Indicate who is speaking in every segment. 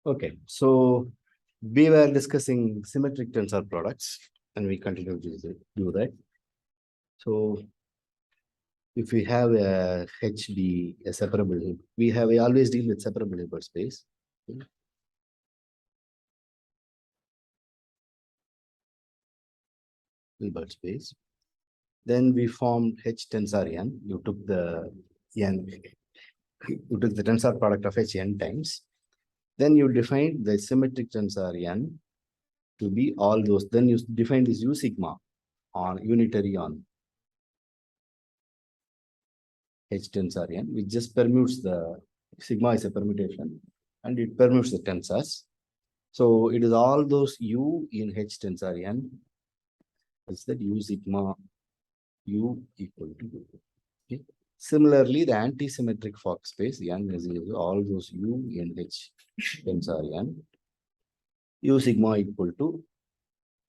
Speaker 1: Okay, so we were discussing symmetric tensor products, and we continue to do that. So if we have a HB, a separable, we always deal with separable Hilbert space. Okay. Hilbert space. Then we formed H tensor n. You took the n, you took the tensor product of H n times. Then you defined the symmetric tensor n to be all those. Then you define this U sigma on unitary on H tensor n, which just permutes the sigma is a permutation and it permutes the tensors. So it is all those U in H tensor n. Is that U sigma U equal to U. Okay. Similarly, the anti-symmetric Fock space n is all those U in H tensor n. U sigma equal to,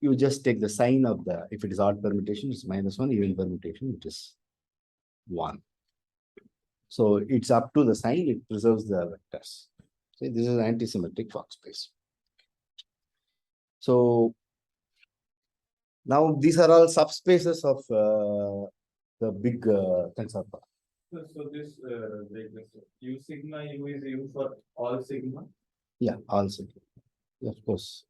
Speaker 1: you just take the sign of the, if it is odd permutation, it's -1, even permutation, which is 1. So it's up to the sign, it preserves the vectors. So this is anti-symmetric Fock space. So now these are all subspaces of the big tensor product.
Speaker 2: So this U sigma U is U for all sigma?
Speaker 1: Yeah, all sigma. Yeah, of course.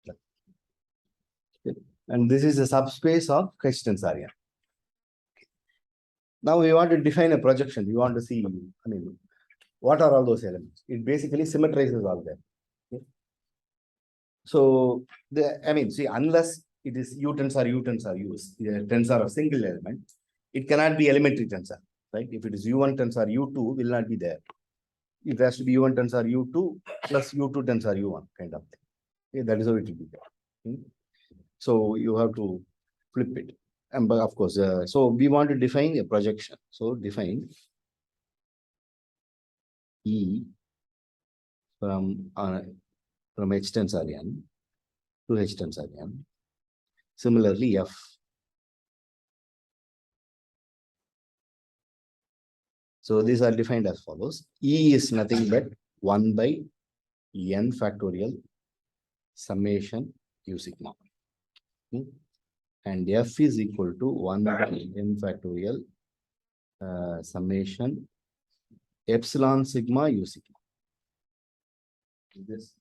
Speaker 1: Yeah. And this is a subspace of H tensor n. Now we want to define a projection. We want to see, I mean, what are all those elements? It basically symmetrizes all them. Okay. So see, unless it is U tensor U's, the tensor of single element, it cannot be elementary tensor, right? If it is U1 tensor U2, will not be there. It has to be U1 tensor U2 plus U2 tensor U1 kind of thing. Okay, that is how it will be there. Okay. So you have to flip it. And but of course, so we want to define a projection. So define E from H tensor n to H tensor n. Similarly, F. So these are defined as follows. E is nothing but 1 by n factorial summation U sigma. Okay. And F is equal to 1 by n factorial summation epsilon sigma U sigma. This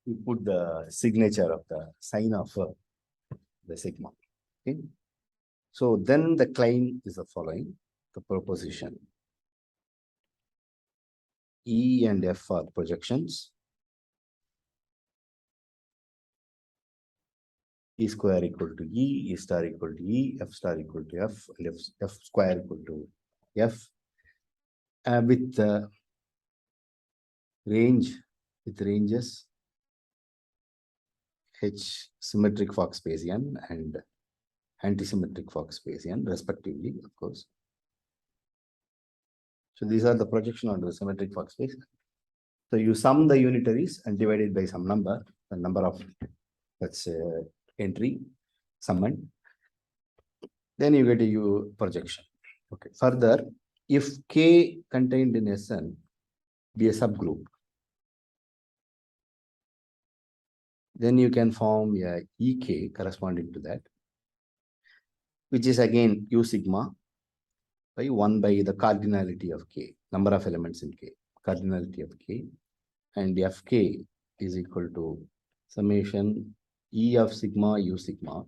Speaker 1: we put the signature of the sign of the sigma. Okay. So then the claim is the following, the proposition. E and F are projections. E square equal to E, E star equal to E, F star equal to F, and F square equal to F. With the ranges H symmetric Fock space n and anti-symmetric Fock space n respectively, of course. So these are the projection onto the symmetric Fock space. So you sum the unitaries and divide it by some number, the number of, let's say, entry summed. Then you get a U projection. Okay. Further, if K contained in Sn be a subgroup, then you can form a EK corresponding to that, which is again U sigma by 1 by the cardinality of K, number of elements in K, cardinality of K, and Fk is equal to summation E of sigma U sigma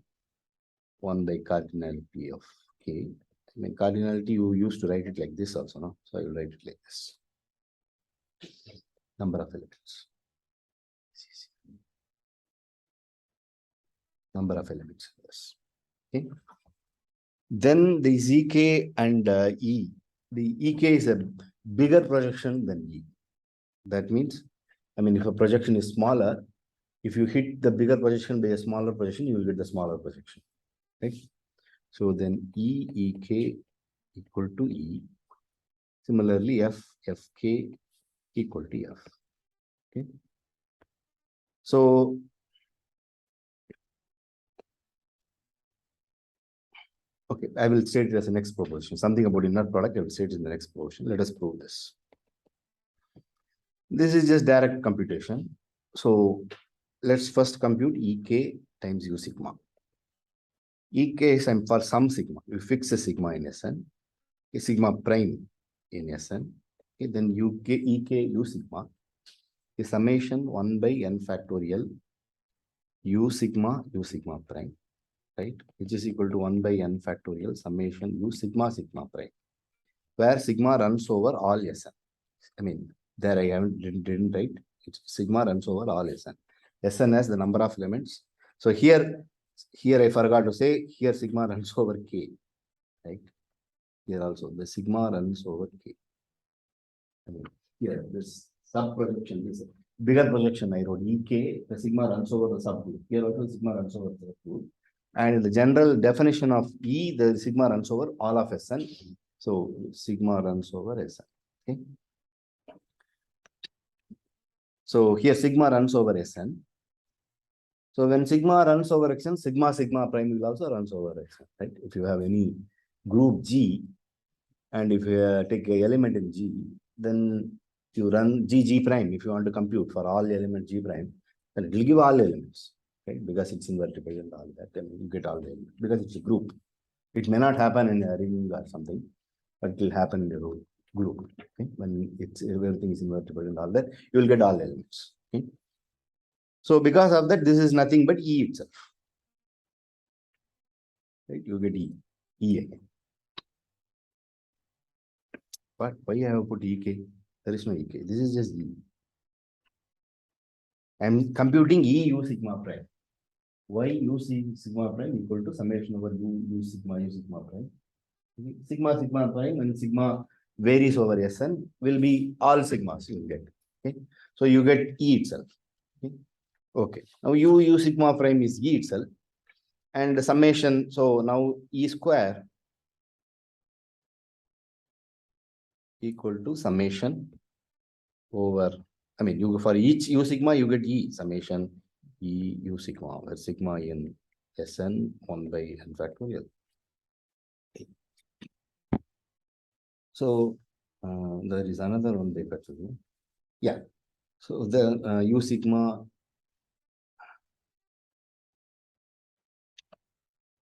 Speaker 1: 1 by cardinality of K. I mean, cardinality, you used to write it like this also, no? So I will write it like this. Number of elements. Number of elements. Yes. Okay. Then the ZK and E. The EK is a bigger projection than E. That means, I mean, if a projection is smaller, if you hit the bigger projection by a smaller projection, you will get the smaller projection. Right? So then EK equal to E. Similarly, FK equal to F. Okay. So okay, I will state it as the next proposition. Something about inner product, I will state it in the next proposition. Let us prove this. This is just direct computation. So let's first compute Ek times U sigma. Ek is for some sigma. You fix a sigma in Sn, a sigma prime in Sn. Okay, then Ek U sigma is summation 1 by n factorial U sigma prime, right? Which is equal to 1 by n factorial summation U sigma prime, where sigma runs over all Sn. I mean, there I didn't write. It's sigma runs over all Sn. Sn has the number of elements. So here I forgot to say, here sigma runs over K, right? Here also the sigma runs over K. I mean, here this sub projection, this bigger projection I wrote Ek, the sigma runs over the subgroup. Here also sigma runs over the subgroup. And in the general definition of E, the sigma runs over all of Sn. So sigma runs over Sn. Okay. So here sigma runs over Sn. So when sigma runs over Xn, sigma prime will also runs over Xn, right? If you have any group G, and if you take an element in G, then you run G prime. If you want to compute for all elements G prime, then it will give all elements, right? Because it's invertible and all that, then you get all the elements because it's a group. It may not happen in a ring or something, but it will happen in a group. Okay? When everything is invertible and all that, you will get all elements. Okay? So because of that, this is nothing but E itself. Right? You get E again. But why I have put Ek? There is no Ek. This is just E. I am computing E U sigma prime. Why U sigma prime equal to summation over U sigma prime. Sigma prime and sigma varies over Sn will be all sigmas you will get. Okay. So you get E itself. Okay. Now U sigma prime is E itself. And the summation, so now E square equal to summation over, I mean, you for each U sigma, you get E summation E U sigma, where sigma in Sn 1 by n factorial. Okay. So there is another one they got to do. Yeah. So the U sigma.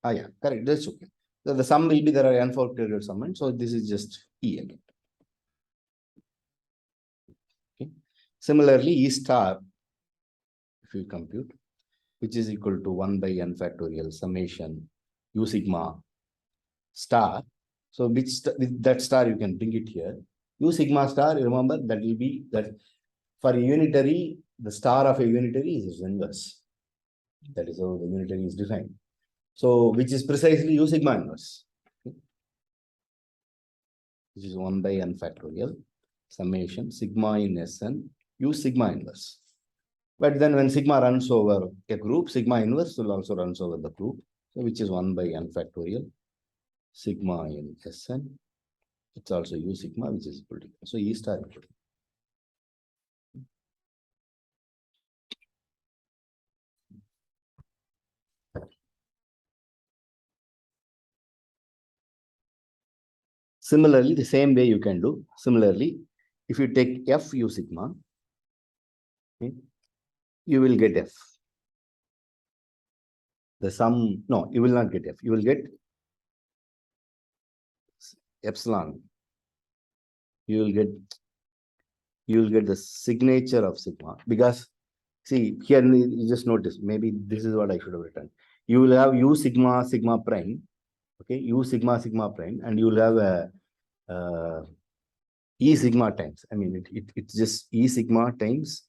Speaker 1: Yeah, correct. That's okay. So the sum will be there are n factorial summand. So this is just E again. Okay. Similarly, E star, if you compute, which is equal to 1 by n factorial summation U sigma star. So with that star you can bring it here. U sigma star, remember that will be that for a unitary, the star of a unitary is its inverse. That is how the unitary is defined. So which is precisely U sigma inverse. Okay. Which is 1 by n factorial summation sigma in Sn U sigma inverse. But then when sigma runs over a group, sigma inverse will also runs over the group. So which is 1 by n factorial sigma in Sn. It's also U sigma, which is equal to. So E star equal to. Similarly, the same way you can do. Similarly, if you take F U sigma, okay, you will get F. The sum, no, you will not get F. You will get epsilon. You will get the signature of sigma, because see here you just notice, maybe this is what I should have written. You will have U sigma prime, okay, U sigma prime, and you will have a E sigma times. I mean, it's just E sigma times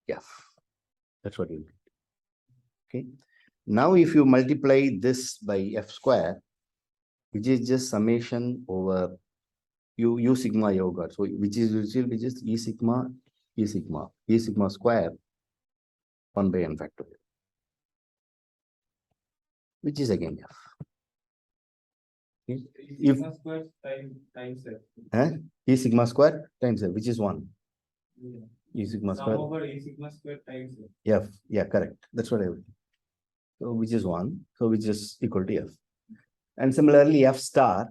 Speaker 1: F. That's what you get. Okay. Now, if you multiply this by F square, which is just summation over U sigma you got. So which will be just E sigma square 1 by n factorial, which is again F. Okay.
Speaker 2: If square times F.
Speaker 1: E sigma square times F, which is 1.
Speaker 2: Yeah.
Speaker 1: E sigma square.
Speaker 2: Sum over E sigma square times
Speaker 1: F. Yeah, correct. That's what I would. So which is 1. So which is equal to F. And similarly, F star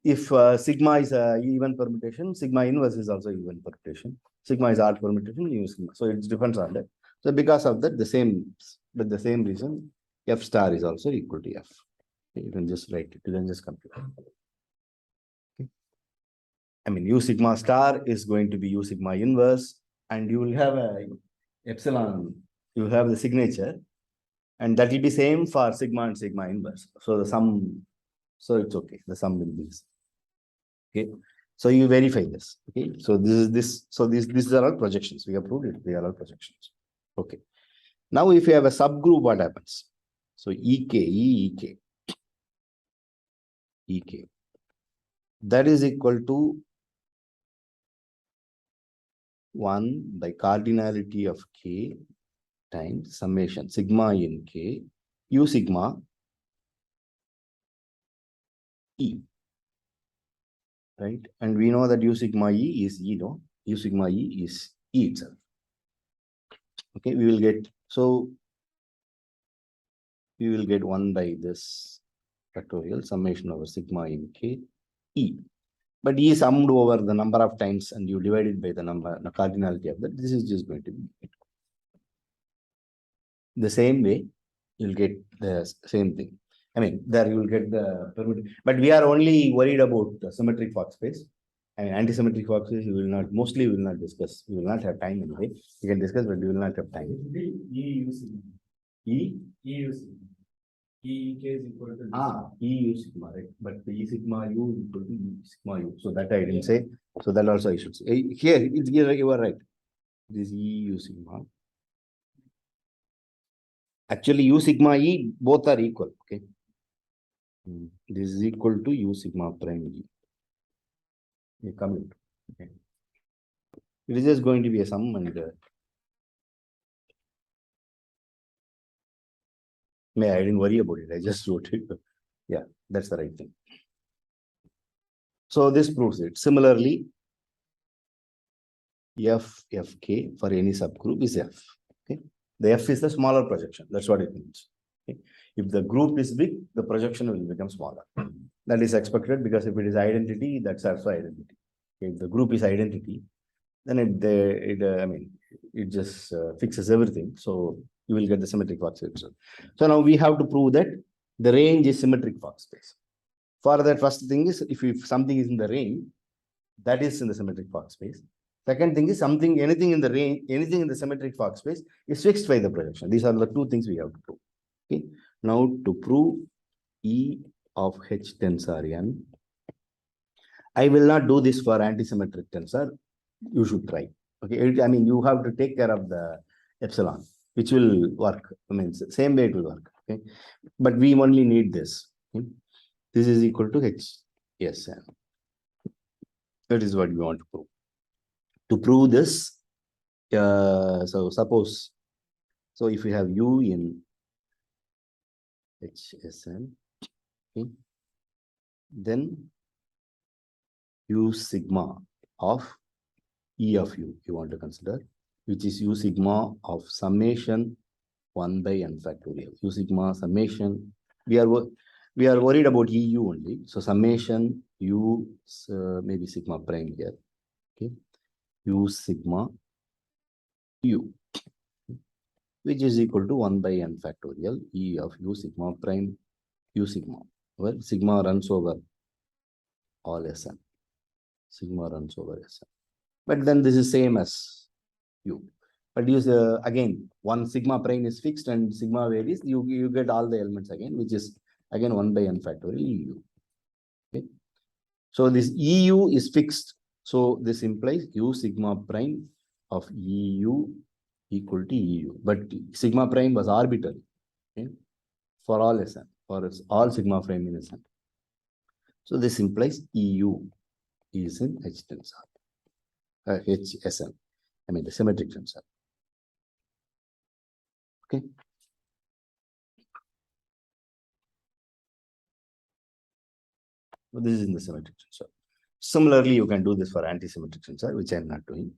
Speaker 1: if sigma is a even permutation, sigma inverse is also even permutation. Sigma is odd permutation, you sigma. So it depends on that. So because of that, the same reason, F star is also equal to F. You can just write it. You can just compute. Okay. I mean, U sigma star is going to be U sigma inverse, and you will have a epsilon. You will have the signature, and that will be same for sigma and sigma inverse. So the sum. So it's okay. The sum will be this. Okay. So you verify this. Okay. So this is this. So these are all projections. We have proved it. They are all projections. Okay. Now, if you have a subgroup, what happens? So EK. That is equal to 1 by cardinality of K times summation sigma in K U sigma E. Right? And we know that U sigma E is E, no? U sigma E is E itself. Okay, we will get, so we will get 1 by this factorial summation over sigma in K E. But E summed over the number of times and you divide it by the number, the cardinality of that. This is just going to be it. The same way, you'll get the same thing. I mean, there you will get the permutation. But we are only worried about the symmetric Fock space. I mean, anti-symmetric Fock space, we will not, mostly we will not discuss. We will not have time anyway. We can discuss, but we will not have time.
Speaker 2: E using
Speaker 1: E?
Speaker 2: E using E K is equal to
Speaker 1: E U sigma, right? But the E sigma U is equal to E sigma U. So that I didn't say. So that also I should say. Here, you are right. This E U sigma. Actually, U sigma E, both are equal. Okay. This is equal to U sigma prime E. You come in. Okay. It is just going to be a sum and I didn't worry about it. I just wrote it. Yeah, that's the right thing. So this proves it. Similarly, Fk for any subgroup is F. Okay. The F is the smaller projection. That's what it means. Okay. If the group is big, the projection will become smaller. That is expected because if it is identity, that's also identity. If the group is identity, then it just fixes everything. So you will get the symmetric Fock space. So now we have to prove that the range is symmetric Fock space. For that, first thing is if something is in the range, that is in the symmetric Fock space. Second thing is anything in the range, anything in the symmetric Fock space is fixed by the projection. These are the two things we have to prove. Okay. Now to prove E of H tensor N, I will not do this for anti-symmetric tensor. You should try. Okay. I mean, you have to take care of the epsilon, which will work. I mean, same way it will work. Okay. But we only need this. Okay? This is equal to H. Yes. That is what we want to prove. To prove this, so suppose, so if we have U in HSN, okay, then U sigma of E of U, you want to consider, which is U sigma of summation 1 by n factorial. U sigma summation, we are worried about EU only. So summation U, maybe sigma prime here. Okay. U sigma U, which is equal to 1 by n factorial E of U sigma prime U sigma, where sigma runs over all Sn. Sigma runs over Sn. But then this is same as U. But use again, one sigma prime is fixed and sigma varies. You get all the elements again, which is again 1 by n factorial EU. Okay. So this EU is fixed. So this implies U sigma prime of EU equal to EU. But sigma prime was arbitrary, okay, for all Sn, for all sigma prime in Sn. So this implies EU is in H tensor, HSN. I mean the symmetric tensor. Okay. So this is in the symmetric tensor. Similarly, you can do this for anti-symmetric tensor, which I'm not doing.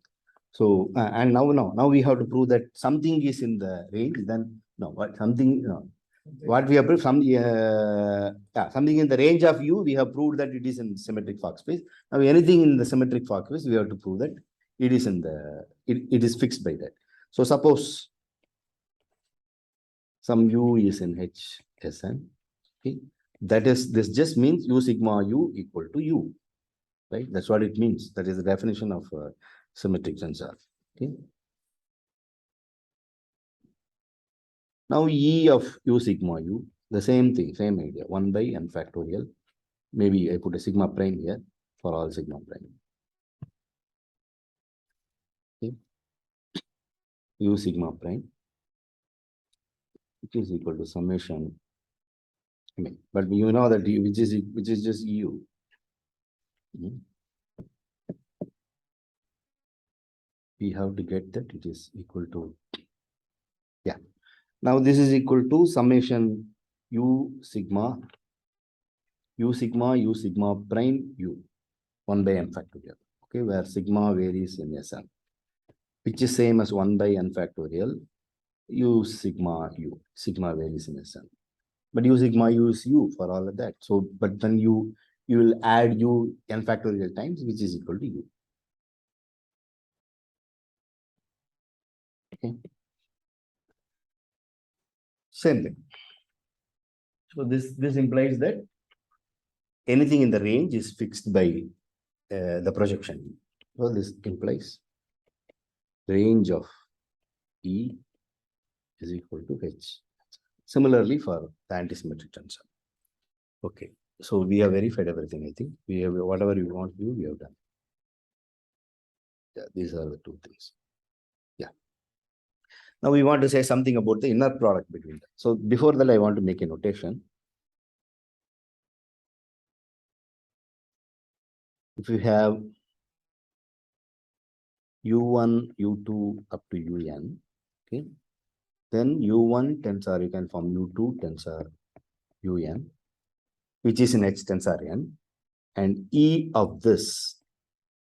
Speaker 1: So and now we have to prove that something is in the range. Then no, what something no. What we have proved, something in the range of U, we have proved that it is in symmetric Fock space. Now, anything in the symmetric Fock space, we have to prove that it is in the, it is fixed by that. So suppose some U is in HSN, okay, that is, this just means U sigma U equal to U, right? That's what it means. That is the definition of symmetric tensor, okay? Now, E of U sigma U, the same thing, same idea, 1 by n factorial. Maybe I put a sigma prime here for all sigma prime. Okay. U sigma prime, which is equal to summation. I mean, but you know that which is just U. We have to get that it is equal to, yeah. Now this is equal to summation U sigma prime U 1 by n factorial. Okay, where sigma varies in Sn, which is same as 1 by n factorial U sigma varies in Sn. But U sigma U is U for all of that. So, but then you will add U n factorial times, which is equal to U. Okay. Same thing. So this implies that anything in the range is fixed by the projection. So this implies range of E is equal to H. Similarly for the anti-symmetric tensor. Okay. So we have verified everything, I think. We have whatever we want to do, we have done. Yeah, these are the two things. Yeah. Now we want to say something about the inner product between them. So before that, I want to make a notation. If you have U1, U2 up to UN, okay, then U1 tensor, you can form U2 tensor UN, which is in H tensor N, and E of this,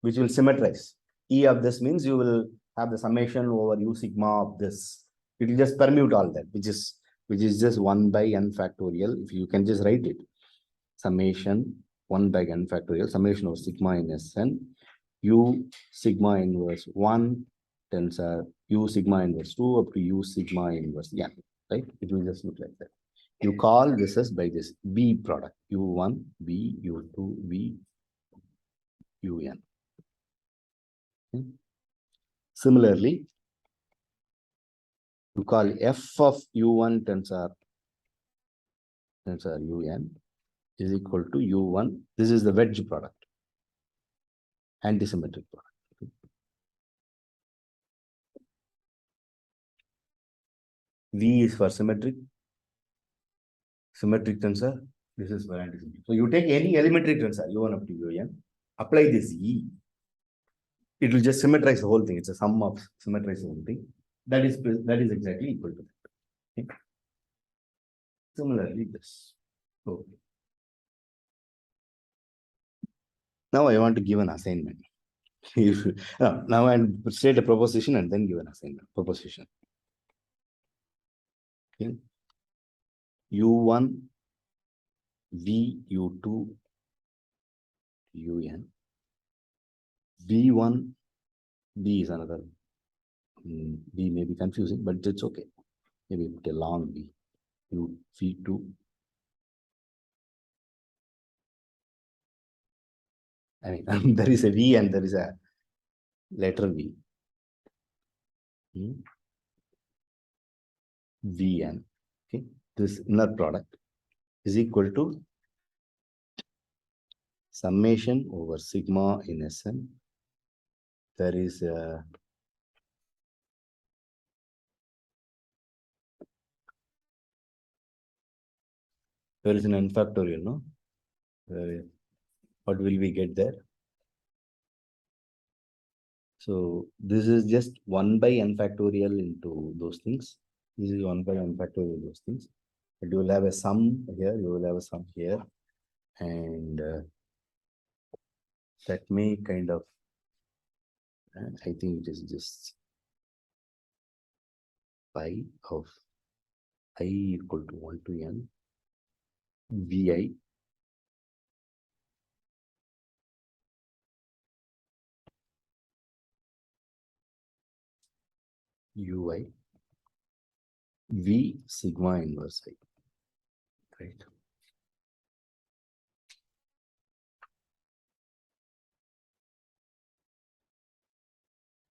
Speaker 1: which will symmetrize. E of this means you will have the summation over U sigma of this. It will just permute all that, which is just 1 by n factorial. If you can just write it, summation 1 by n factorial, summation of sigma in Sn, U sigma inverse 1 tensor U sigma inverse 2 up to U sigma inverse n, right? It will just look like that. You call this as by this B product, U1, B, U2, B, UN. Okay. Similarly, you call F of U1 tensor UN is equal to U1. This is the wedge product, anti-symmetric product. V is for symmetric tensor. This is for anti-symmetric. So you take any elementary tensor, U1 up to UN, apply this E. It will just symmetrize the whole thing. It's a sum of symmetrize the whole thing. That is exactly equal to that. Okay. Similarly, this. Okay. Now I want to give an assignment. Now I state a proposition and then give an assignment. Proposition. Okay. U1, V, U2, UN. B1, B is another. B may be confusing, but it's okay. Maybe put a long B. U, V2. I mean, there is a V and there is a letter V. Vn. Okay. This inner product is equal to summation over sigma in Sn. There is a an n factorial, no? What will we get there? So this is just 1 by n factorial into those things. This is 1 by n factorial those things. But you will have a sum here, you will have a sum here. And that may kind of, I think it is just pi of I equal to 1 to n vi ui v sigma inverse I, right?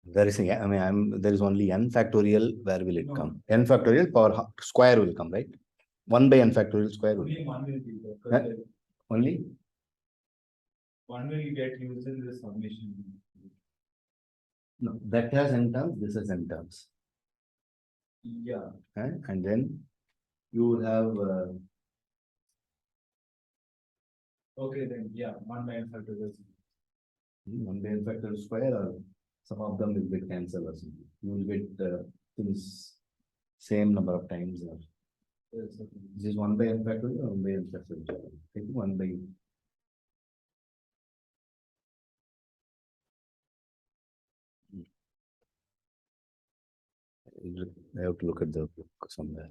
Speaker 1: There is a, I mean, there is only n factorial. Where will it come? N factorial power square will come, right? 1 by n factorial square will
Speaker 2: Only one will be there.
Speaker 1: Huh? Only
Speaker 2: One will get used in the summation.
Speaker 1: no, that has n terms. This has n terms,
Speaker 2: Yeah.
Speaker 1: and then you will have
Speaker 2: Okay, then, yeah, 1 by n factorial.
Speaker 1: 1 by n factorial square, or some of them will get cancelled or something. You will get things same number of times. Or
Speaker 2: Yes, okay.
Speaker 1: this is 1 by n factorial or 1 by n factorial. I think 1 by. I have to look at the book somewhere.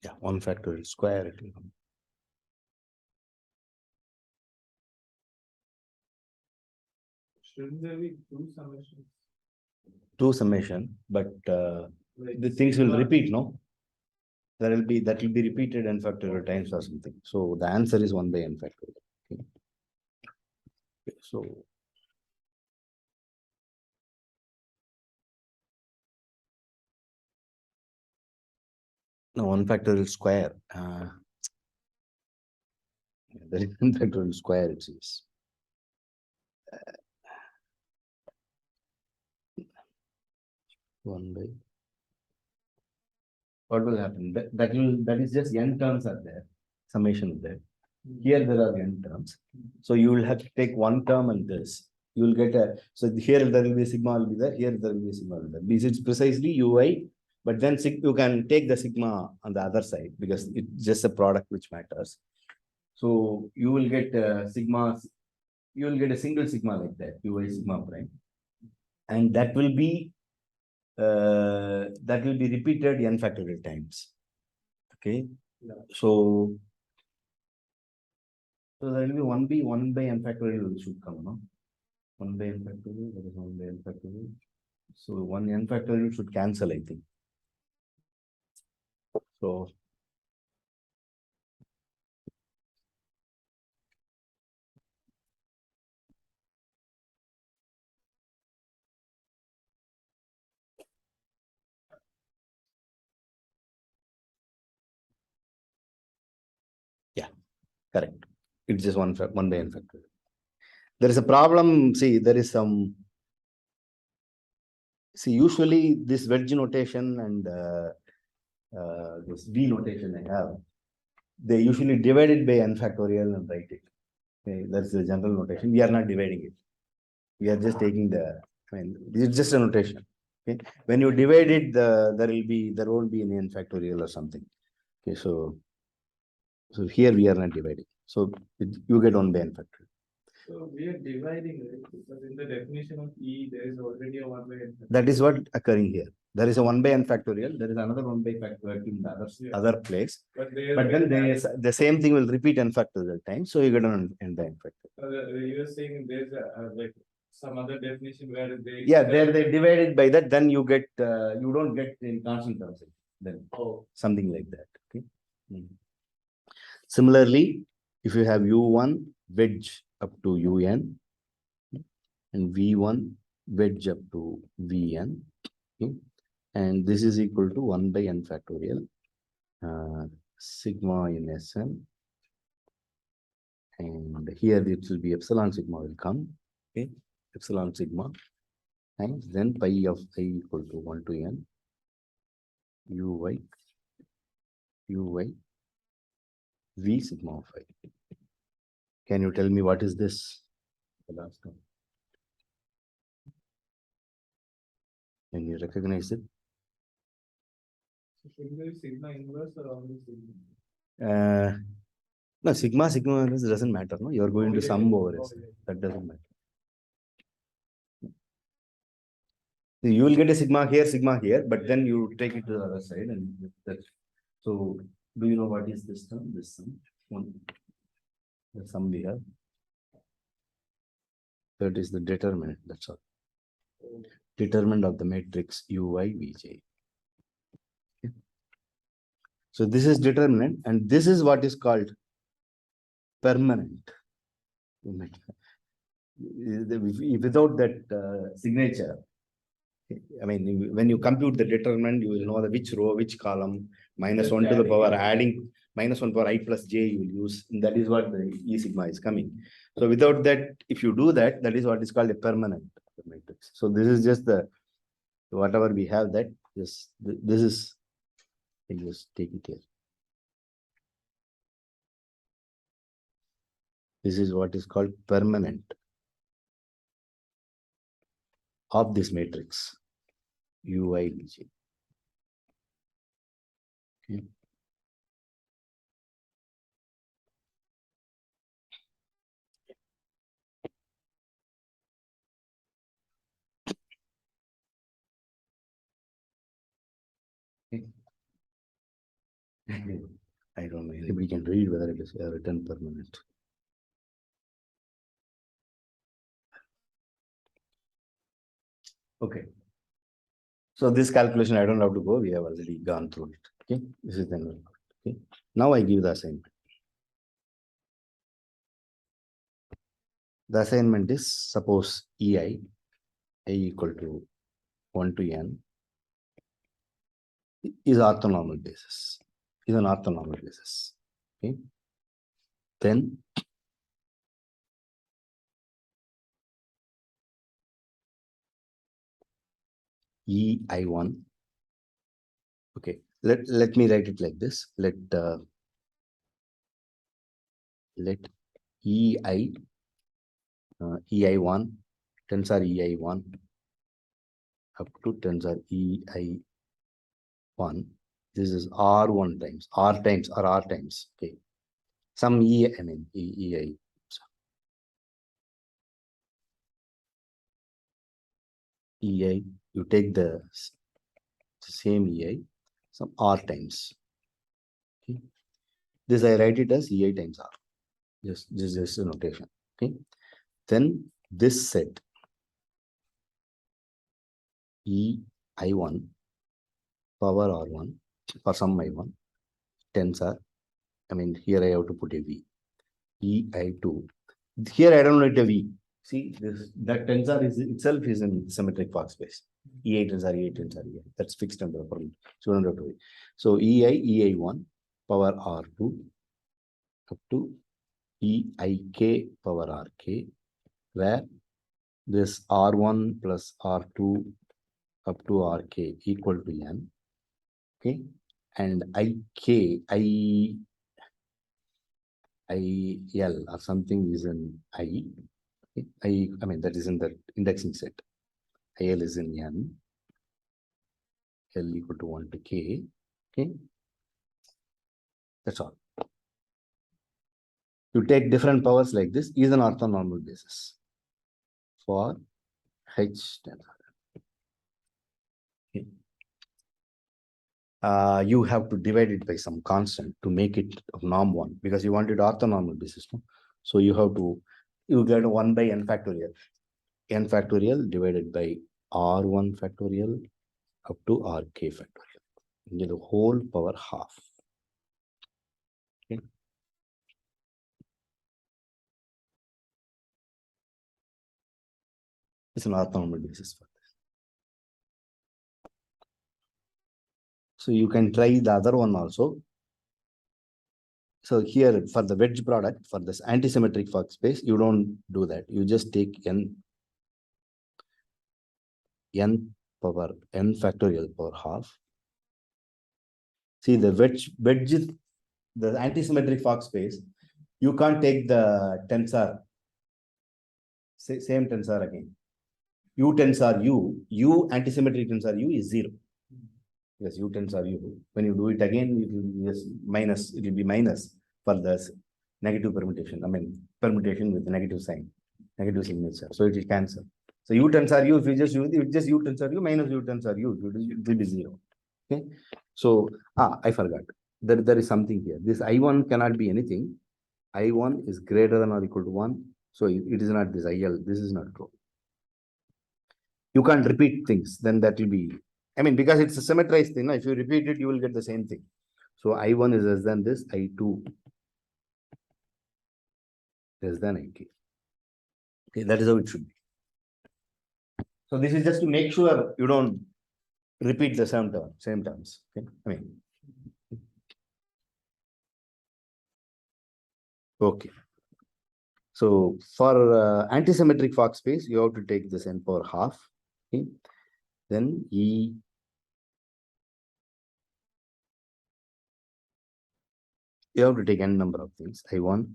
Speaker 1: Yeah, 1 factorial square it will come.
Speaker 2: Shouldn't there be two summations?
Speaker 1: Two summation, but
Speaker 2: Like
Speaker 1: the things will
Speaker 2: sigma-
Speaker 1: repeat, no? There will be that will be repeated n factorial times or something. So the answer is 1 by n factorial. Okay. So no, 1 factorial square. There is 1 factorial square, it is. One by. What will happen? That is just n terms are there. Summation is there. Here there are n terms. So you will have to take one term and this. You will get a, so here there will be sigma will be there, here there will be sigma will be there. This is precisely ui, but then you can take the sigma on the other side because it's just a product which matters. So you will get sigma, you will get a single sigma like that, ui sigma prime. And that will be repeated n factorial times. Okay.
Speaker 2: Yeah.
Speaker 1: So there will be 1 by n factorial should come, no? 1 by n factorial, that is 1 by n factorial. So 1 n factorial should cancel, I think. So yeah, correct. It's just 1 by n factorial. There is a problem. See, there is some. See, usually this wedge notation and this V notation I have, they usually divide it by n factorial and write it. Okay, that's the general notation. We are not dividing it. We are just taking the, I mean, it's just a notation. Okay. When you divide it, there won't be an n factorial or something. Okay, so here we are not dividing. So you get 1 by n factorial.
Speaker 2: So we are dividing it because in the definition of E, there is already a 1 by n factorial.
Speaker 1: That is what occurring here. There is a 1 by n factorial. There is another 1 by factorial in the other place.
Speaker 2: But
Speaker 1: then the same thing will repeat n factorial times. So you get an n by n factorial.
Speaker 2: You are saying there's like some other definition where they.
Speaker 1: Yeah, they divided by that. Then you get you don't get in constant terms. Then something like that. Okay. Similarly, if you have u1 wedge up to un and v1 wedge up to vn, okay, and this is equal to 1 by n factorial sigma in Sn, and here it will be epsilon sigma will come, okay, epsilon sigma times then pi of I equal to 1 to n uy v sigma of I. Can you tell me what is this? The last one. Can you recognize it?
Speaker 2: So should there be sigma inverse or only sigma?
Speaker 1: No, sigma inverse doesn't matter. No, you're going to sum over it.
Speaker 2: Okay.
Speaker 1: That doesn't matter. You will get a sigma here, but then you take it to the other side, and that's so. Do you know what is this term? This sum, one, the sum we have. That is the determinant. That's all. Determinant of the matrix Uy Vj. Okay. So this is determinant, and this is what is called permanent. Without that signature, I mean, when you compute the determinant, you will know the which row, which column, minus 1 to the power, adding minus 1 power I plus j you will use. That is what the E sigma is coming. So without that, if you do that, that is what is called a permanent matrix. So this is just the, whatever we have that, this is, I just take it here. This is what is called permanent of this matrix, Uy Vj. Okay. I don't know. Anybody can read whether it is written permanent. Okay. So this calculation, I don't have to go. We have already gone through it. Okay. This is then. Okay. Now I give the assignment. The assignment is, suppose EI, I equal to 1 to n, is orthonormal basis. Is an orthonormal basis. Okay. Then EI1. Okay. Let me write it like this. Let EI EI1 tensor EI1 up to tensor EI1. This is R1 times R times or R times. Okay. Some EI, I mean EI. EI, you take the same EI, some R times. Okay. This I write it as EI times R. Just a notation. Okay. Then this set EI1 power R1 for some I1 tensor. I mean, here I have to put a V. EI2. Here I don't write a V. See, that tensor is itself is in symmetric Fock space. E8 tensor, E8 tensor, E8. That's fixed under the problem. So don't have to worry. So EI1 power R2 up to EIK power RK, where this R1 plus R2 up to RK equal to N. Okay. And IL or something is in I. Okay. I mean, that is in the indexing set. IL is in N. L equal to 1 to K. Okay. That's all. You take different powers like this is an orthonormal basis for H tensor. Okay. You have to divide it by some constant to make it of norm 1 because you wanted orthonormal basis. No? So you have to, you get 1 by n factorial. N factorial divided by R1 factorial up to RK factorial. You get the whole power half. Okay. It's an orthonormal basis for this. So you can try the other one also. So here for the wedge product, for this anti-symmetric Fock space, you don't do that. You just take n power n factorial power half. See the wedge is the anti-symmetric Fock space. You can't take the tensor, same tensor again. U tensor U anti-symmetric tensor U is 0. Yes, U tensor U. When you do it again, it will be yes, minus, it will be minus for the negative permutation. I mean, permutation with negative sign, negative signature. So it will cancel. So U tensor U, if you just use it, just U tensor U minus U tensor U, it will be 0. Okay. So, I forgot. There is something here. This I1 cannot be anything. I1 is greater than or equal to 1. So it is not this IL. This is not true. You can't repeat things, then that will be, I mean, because it's a symmetrized thing. If you repeat it, you will get the same thing. So I1 is less than this, I2 less than I3. Okay, that is how it should be. So this is just to make sure you don't repeat the same terms. Okay, I mean, okay. So for anti-symmetric Fock space, you have to take this n power half. Okay, then you have to take n number of things. I1,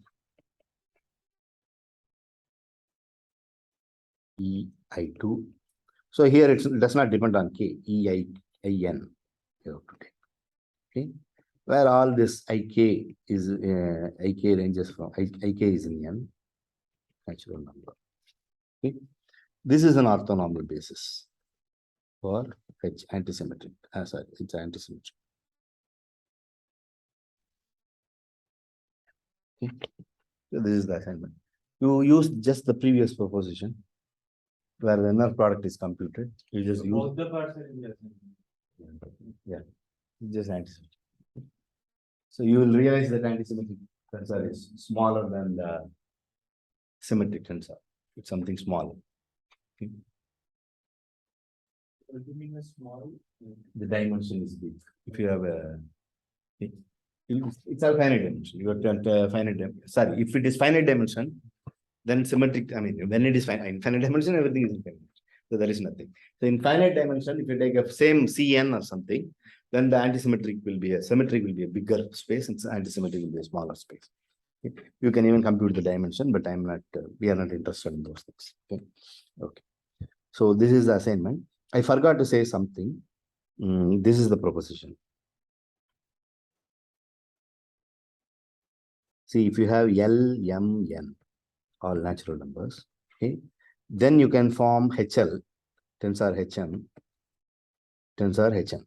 Speaker 1: I2. So here it does not depend on K, I, N. You have to take. Okay, where all this IK is IK ranges from IK is in N, natural number. Okay, this is an orthonormal basis for H anti-symmetric. Sorry, it's anti-symmetric. Okay, so this is the assignment. You use just the previous proposition where the inner product is computed. You just use
Speaker 2: both the parts are in the assignment.
Speaker 1: Yeah, just anti-symmetric. So you will realize that anti-symmetric tensor is smaller than the symmetric tensor. It's something small. Okay.
Speaker 2: What do you mean a small?
Speaker 1: The dimension is big. If you have a, it's a finite dimension. You have to finite dimension. Sorry, if it is finite dimension, then symmetric. I mean, when it is infinite dimension, everything is infinite. So there is nothing. So in finite dimension, if you take a same Cn or something, then the anti-symmetric will be symmetric will be a bigger space, and anti-symmetric will be a smaller space. Okay. You can even compute the dimension, but I'm not. We are not interested in those things. Okay. Okay. So this is the assignment. I forgot to say something. This is the proposition. See, if you have L, M, N, all natural numbers, okay, then you can form HL, tensor HM, tensor HM,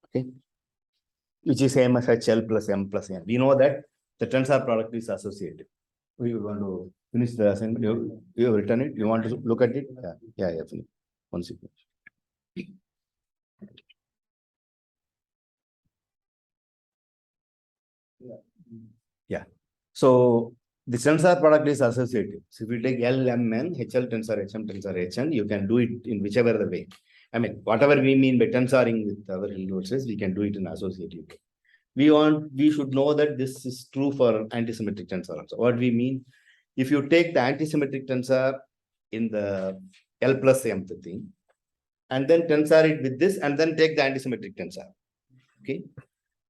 Speaker 1: okay, which is same as HL plus M plus N. We know that the tensor product is associated. We want to finish the assignment. You have written it. You want to look at it? Yeah, finish. One second. Yeah. So the tensor product is associative. So if you take L, M, N, HL, tensor, HM, tensor, HN, you can do it in whichever the way. I mean, whatever we mean by tensoring with our universes, we can do it in associative way. We should know that this is true for anti-symmetric tensor also. What we mean, if you take the anti-symmetric tensor in the L plus M thing, and then tensor it with this, and then take the anti-symmetric tensor. Okay,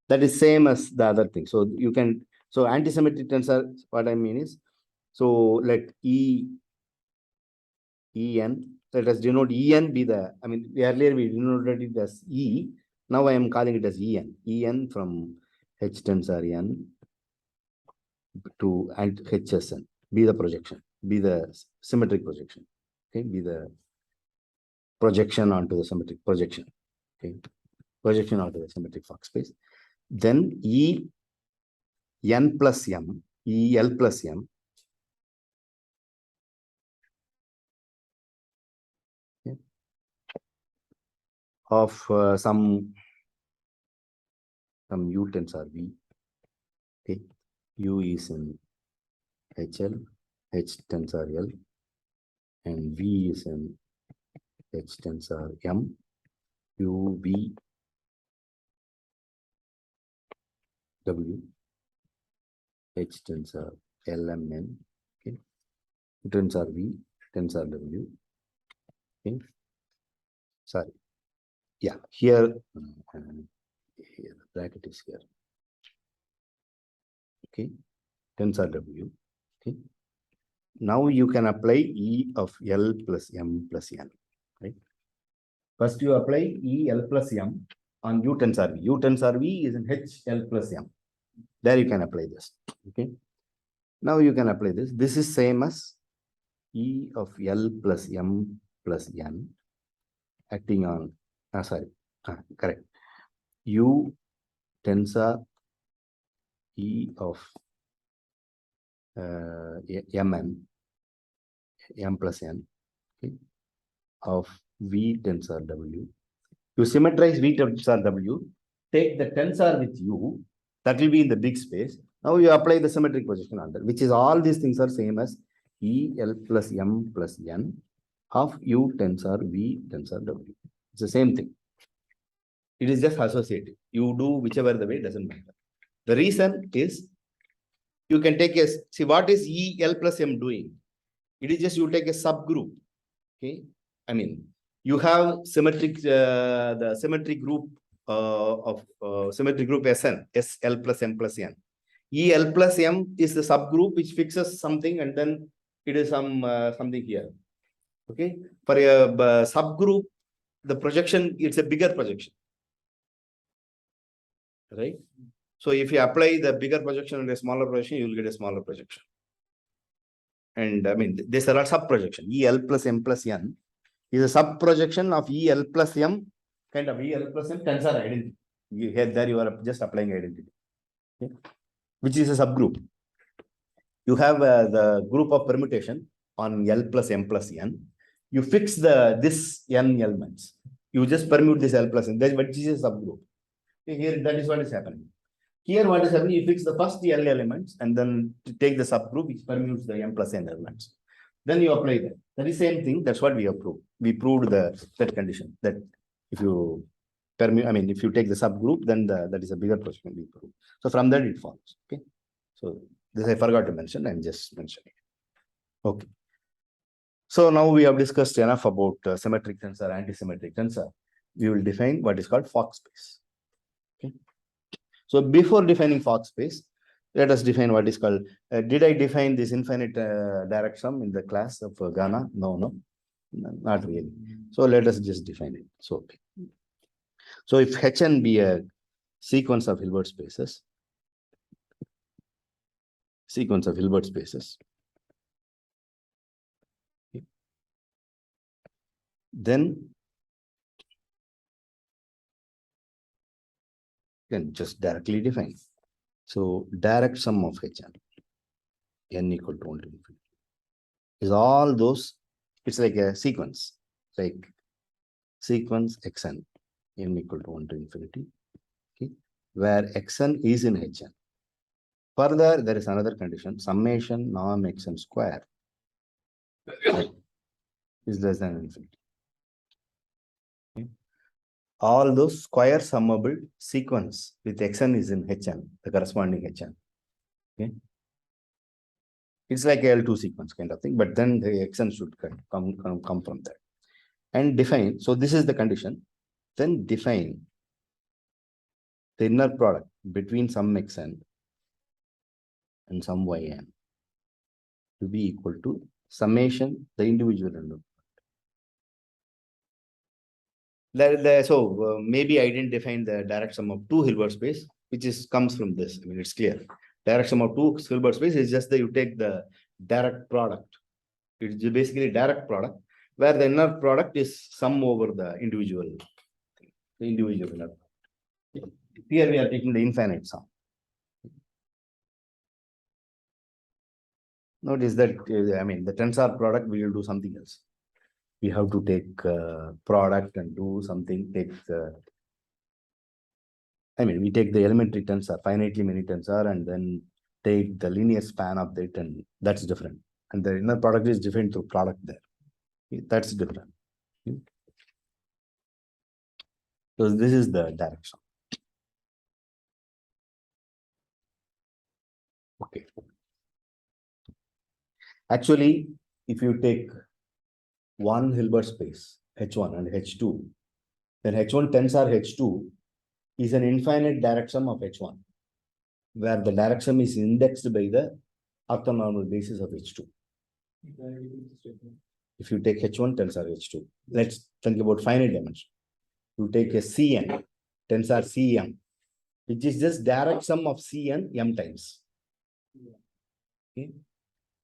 Speaker 1: that is same as the other thing. So you can, so anti-symmetric tensor, what I mean is, so let En, let us denote En be the, I mean, earlier we denoted it as E, now I am calling it as En from H tensor N to HSN, be the projection, be the symmetric projection, okay, be the projection onto the symmetric projection, okay, projection onto the symmetric Fock space. Then En plus M, El plus M, okay, of some U tensor V. Okay, U is in HL, H tensor L, and V is in H tensor M, U, V, W, H tensor L, M, N, okay, tensor V, tensor W, okay, sorry, yeah, here, here, the bracket is here, okay, tensor W, okay. Now you can apply E of L plus M plus N, right? First you apply E L plus M, on U tensor V. U tensor V is in H L plus M. There you can apply this. Okay. Now you can apply this. This is same as E of L plus M plus N acting on, correct. U tensor E of M plus N, okay, of V tensor W. You symmetrize V tensor W, take the tensor with U, that will be in the big space. Now you apply the symmetric projection under, which is all these things are same as E L plus M plus N of U tensor V tensor W. It's the same thing. It is just associative. You do whichever the way, doesn't matter. The reason is you can take a, see what is E L plus M doing? It is just you take a subgroup. Okay. I mean, you have symmetric, the symmetric group of symmetric group Sn, SL plus M plus N. EL plus M is the subgroup which fixes something and then it is some something here. Okay. For a subgroup, the projection, it's a bigger projection. Right. So if you apply the bigger projection and a smaller projection, you will get a smaller projection. And I mean, these are all sub projection. EL plus M plus N is a sub projection of EL plus M, kind of EL plus M tensor identity. Here, there you are just applying identity, okay, which is a subgroup. You have the group of permutation on L plus M plus N. You fix this N elements. You just permute this L plus N. That's what is a subgroup. Here, that is what is happening. Here, what is happening? You fix the first L elements and then take the subgroup which permutes the M plus N elements. Then you apply that. That is same thing. That's what we have proved. We proved that condition that if you permute, I mean, if you take the subgroup, then that is a bigger projection we proved. So from that it follows. Okay. So this I forgot to mention. I'm just mentioning. Okay. So now we have discussed enough about symmetric tensor, anti-symmetric tensor. We will define what is called Fock space. Okay. So before defining Fock space, let us define what is called, did I define this infinite direct sum in the class of Ghana? No, not really. So let us just define it. So, okay. So if Hn be a sequence of Hilbert spaces, okay, then you can just directly define. So direct sum of Hn, n equal to 1 to infinity, is all those, it's like a sequence, like sequence Xn, n equal to 1 to infinity, okay, where Xn is in Hn. Further, there is another condition, summation norm Xn square is less than infinity. Okay. All those square summable sequence with Xn is in Hn, the corresponding Hn. Okay. It's like a L2 sequence kind of thing, but then the Xn should come from that. And define, so this is the condition, then define the inner product between some Xn and some Yn to be equal to summation the individual inner product. So maybe I didn't define the direct sum of two Hilbert space, which comes from this. I mean, it's clear. Direct sum of two Hilbert space is just that you take the direct product. It's basically direct product, where the inner product is sum over the individual inner product. Here we are taking the infinite sum. Notice that, I mean, the tensor product, we will do something else. We have to take product and do something, we take the elementary tensor, finitely many tensor, and then take the linear span of it, and that's different. And the inner product is different through product there. Okay, that's different. Okay. So this is the direction. Okay. Actually, if you take one Hilbert space, H1 and H2, then H1 tensor H2 is an infinite direct sum of H1, where the direct sum is indexed by the orthonormal basis of H2. If you take H1 tensor H2, let's think about finite dimension. You take a Cn tensor Cm, which is just direct sum of Cn m times. Okay.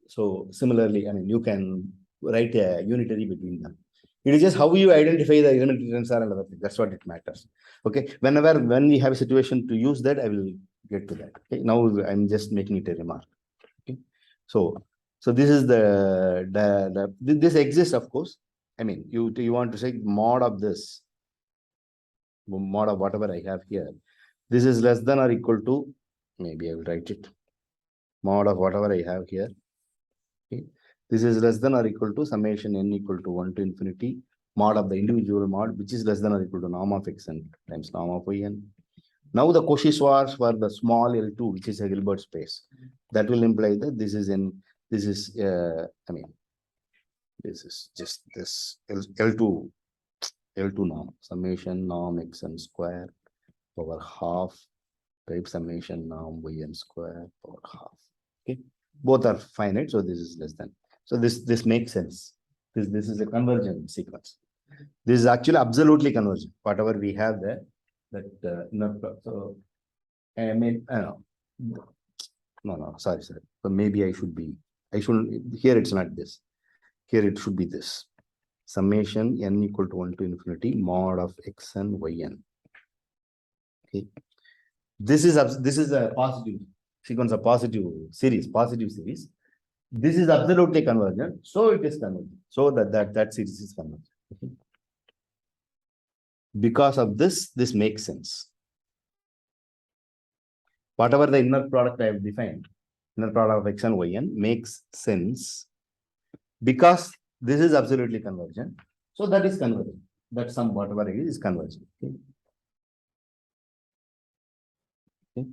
Speaker 1: So similarly, I mean, you can write a unitary between them. It is just how you identify the elementary tensor and other things. That's what it matters. Okay. When we have a situation to use that, I will get to that. Okay. Now I'm just making it a remark. Okay. So this is this exists, of course. I mean, you want to say mod of this, mod of whatever I have here. This is less than or equal to, maybe I will write it, mod of whatever I have here. Okay. This is less than or equal to summation n equal to 1 to infinity mod of the individual mod, which is less than or equal to norm of xn times norm of yn. Now the Cauchy-Schwarz for the small L2, which is a Hilbert space, that will imply that this is I mean, this is just this L2 norm, summation norm xn square over half type summation norm yn square over half. Okay, both are finite, so this is less than. So this makes sense. This is a convergent sequence. This is actually absolutely convergent. Whatever we have there, that so I mean, no, sorry. So maybe I shouldn't. Here it's not this. Here it should be this. Summation n equal to 1 to infinity mod of xn yn. Okay. This is a positive sequence of positive series. This is absolutely convergent, so it is convergent. So that series is convergent. Okay. Because of this makes sense. Whatever the inner product I have defined, inner product of x and yn makes sense because this is absolutely convergent. So that is convergent. That sum, whatever it is convergent. Okay. Okay.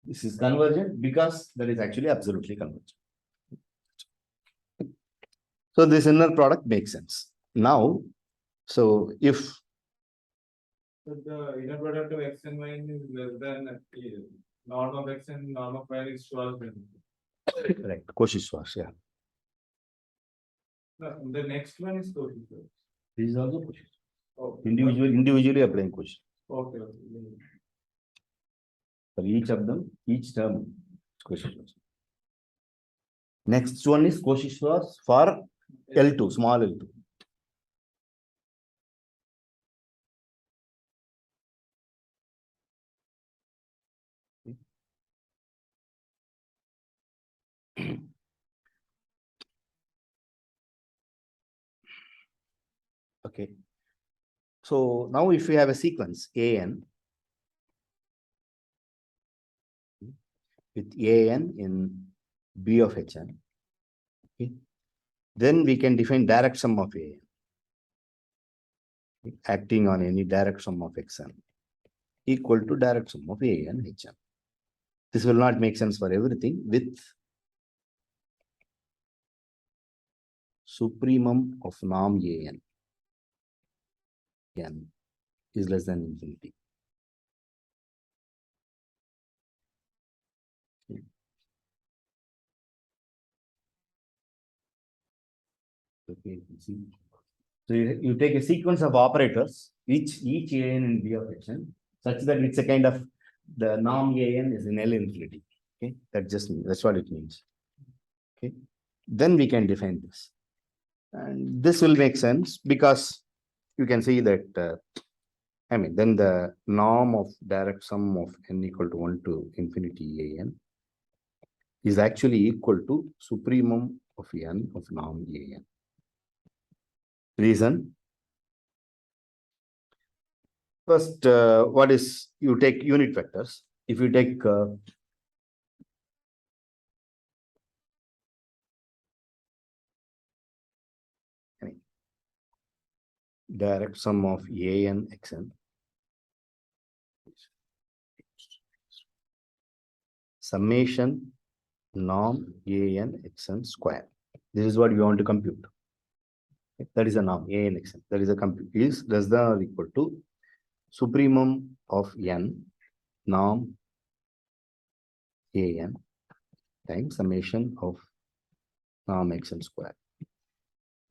Speaker 1: This is convergent because that is actually absolutely convergent. So this inner product makes sense. Now, so if
Speaker 2: the inner product of x and y is less than norm of x and norm of y is Schwarz.
Speaker 1: Right, Cauchy-Schwarz, yeah.
Speaker 2: No, the next one is Cauchy-Schwarz.
Speaker 1: This is also Cauchy-Schwarz.
Speaker 2: Oh,
Speaker 1: individually applying Cauchy.
Speaker 2: Okay.
Speaker 1: For each of them, each term, Cauchy-Schwarz. Next one is Cauchy-Schwarz for L2, small L2. Okay. So now if we have a sequence AN with AN in B of HN, okay, then we can define direct sum of AN acting on any direct sum of XN equal to direct sum of AN HN. This will not make sense for everything with supremum of norm AN. N is less than infinity. Okay, see. So you take a sequence of operators, each AN in B of HN, such that it's a kind of the norm AN is in L infinity. Okay, that's what it means. Okay, then we can define this, and this will make sense because you can see that. I mean, then the norm of direct sum of n equal to 1 to infinity AN is actually equal to supremum of n of norm AN. Reason? First, what is, you take unit vectors. If you take direct sum of AN XN, summation norm AN XN square. This is what we want to compute. That is a norm AN XN. That is a compute is less than or equal to supremum of n norm AN times summation of norm XN square.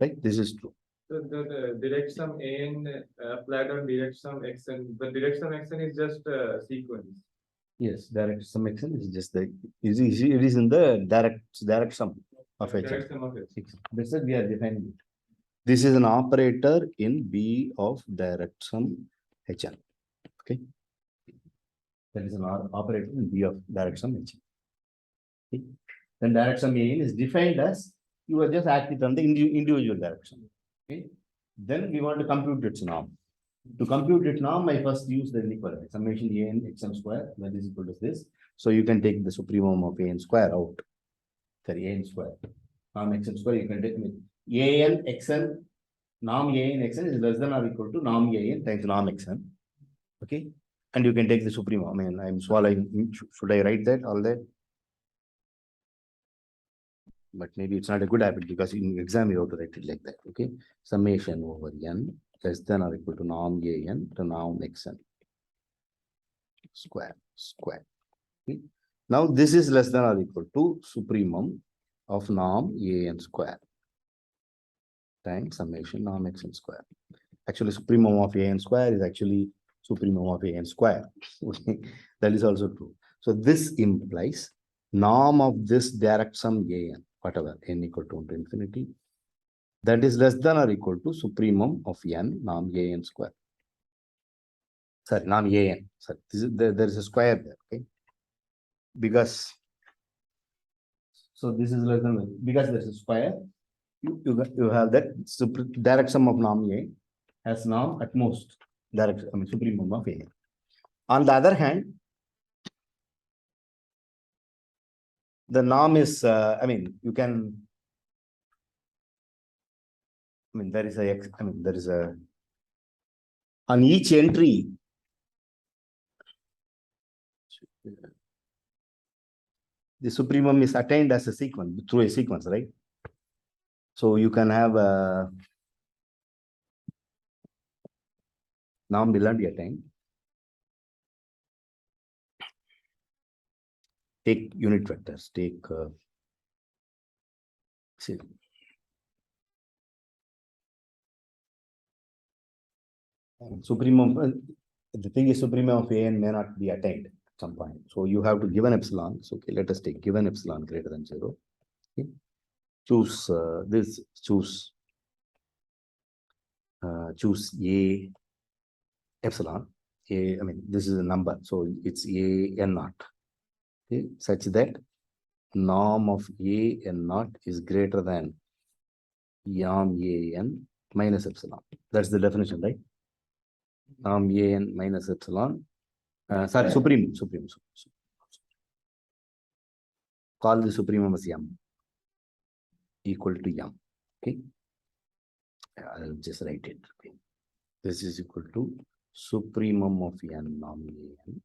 Speaker 1: Right? This is true.
Speaker 2: The direct sum an applied on direct sum xn. The direct sum xn is just a sequence.
Speaker 1: Yes, direct sum xn is just the it is in the direct sum of
Speaker 2: Direct
Speaker 1: hn.
Speaker 2: sum of x.
Speaker 1: That's it, we are defining it. This is an operator in B of direct sum hn. Okay. That is an operator in B of direct sum hn. Okay. Then direct sum an is defined as you are just acting on the individual direction. Okay. Then we want to compute its norm. To compute it norm, I first use the inequality summation an xn square that is equal to this. So you can take the supremum of an square out. Sorry, an square. Norm xn square you can take with an xn. Norm an xn is less than or equal to norm an times norm xn. Okay, and you can take the supremum. I mean, I'm swallowing. Should I write that all that? But maybe it's not a good habit because in exam you have to write it like that. Okay, summation over n less than or equal to norm an to norm xn square. Okay. Now this is less than or equal to supremum of norm an square times summation norm xn square. Actually, supremum of an square is actually supremum of an square. Okay. That is also true. So this implies norm of this direct sum an, whatever n equal to infinity, that is less than or equal to supremum of n norm an square. Sorry, norm an. Sorry, there is a square there. Okay, because so this is less than because there is a square. You have that direct sum of norm a has norm at most direct, I mean, supremum of a. On the other hand, the norm is, I mean, you can, I mean, there is a, on each entry, the supremum is attained as a sequence, through a sequence, right? So you can have a norm will not be attained. Take unit vectors, take, see, supremum, the thing is supremum of an may not be attained at some point. So you have to give an epsilon. So okay, let us take given epsilon greater than 0. Okay. Choose this, choose a epsilon. I mean, this is a number, so it's a n naught. Okay, such that norm of a n naught is greater than norm a n minus epsilon. That's the definition, right? Norm a n minus epsilon. Sorry, supremum. Call the supremum as m equal to m. Okay, I'll just write it. Okay. This is equal to supremum of n norm an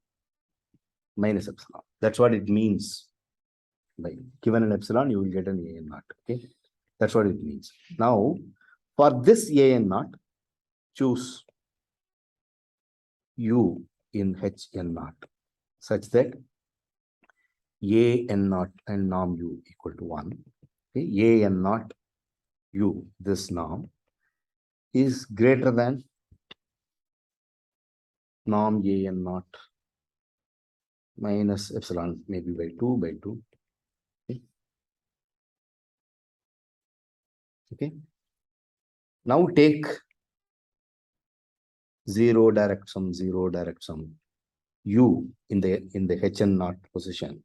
Speaker 1: minus epsilon. That's what it means. By given an epsilon, you will get an an naught. Okay, that's what it means. Now, for this an naught, choose u in hn naught such that an naught and norm u equal to 1. Okay, an naught u, this norm, is greater than norm an naught minus epsilon, maybe by 2. Okay. Now take 0 direct sum u in the hn naught position,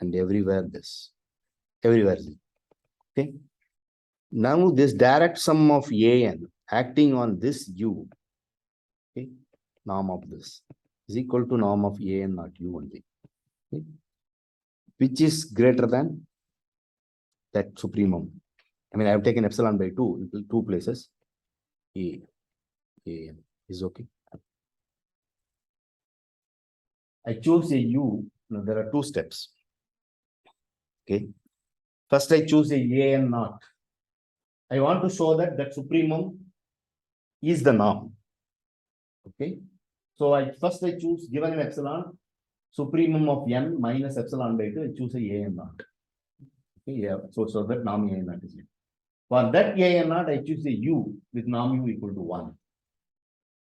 Speaker 1: and everywhere this. Okay. Now this direct sum of an acting on this u, okay, norm of this is equal to norm of an naught u only. Okay. Which is greater than that supremum. I mean, I have taken epsilon by 2 in 2 places. A is okay. I choose a u. Now there are 2 steps. Okay. First, I choose a an naught. I want to show that supremum is the norm. Okay. So I choose, given an epsilon, supremum of n minus epsilon by 2, I choose a an naught. Okay. Yeah. So that norm a naught is it. For that A and naught, I choose a U with norm U equal to 1.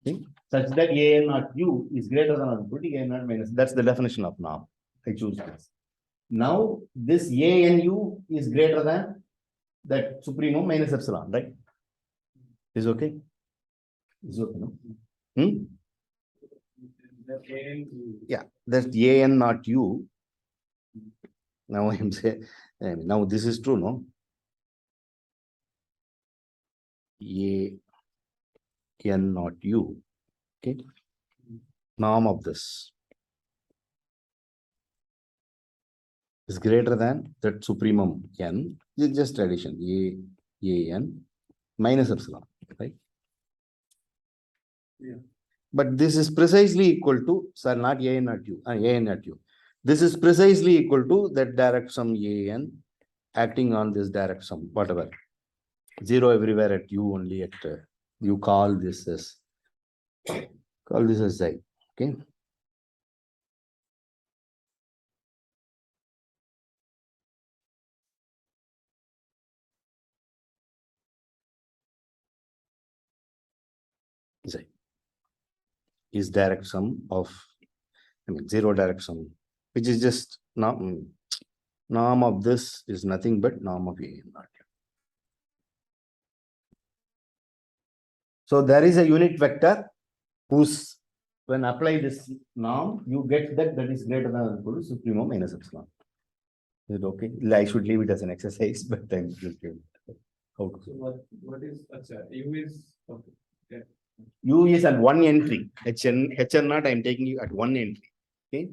Speaker 1: Okay? Such that A and naught U is greater than or equal to A and naught minus. That's the definition of norm. I choose this. Now, this A and U is greater than that supremum minus epsilon, right? Is okay? Is okay, no? Yeah, that's A and not U. Now I'm saying, now this is true, no? A n not U. Okay. Norm of this is greater than that supremum n. It's just addition. A n minus epsilon, right? Yeah. But this is precisely equal to, sir, not A n not U. A n not U. This is precisely equal to that direct sum A n acting on this direct sum, whatever. 0 everywhere at U only at you call this as xi. Okay. Xi is direct sum of, zero direct sum, which is just norm of this is nothing but norm of A n naught. So there is a unit vector whose, when apply this norm, you get that is greater than or equal to supremum minus epsilon. Is it okay? I should leave it as an exercise, but I'm just giving how to.
Speaker 2: So what is U is okay. Yeah.
Speaker 1: U is at one entry. Hn naught, I'm taking you at one entry. Okay.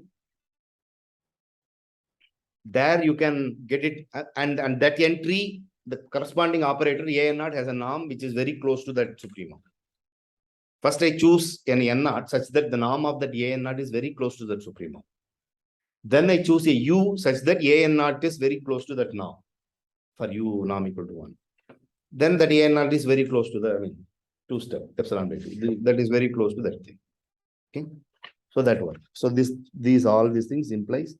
Speaker 1: There you can get it, and that entry, the corresponding operator A n naught has a norm which is very close to that supremum. First, I choose an n naught such that the norm of that A n naught is very close to that supremum. Then I choose a U such that A n naught is very close to that norm for U norm equal to 1. Then that A n naught is very close to the, 2 step epsilon by 2. That is very close to that thing. Okay. So that works. So all these things implies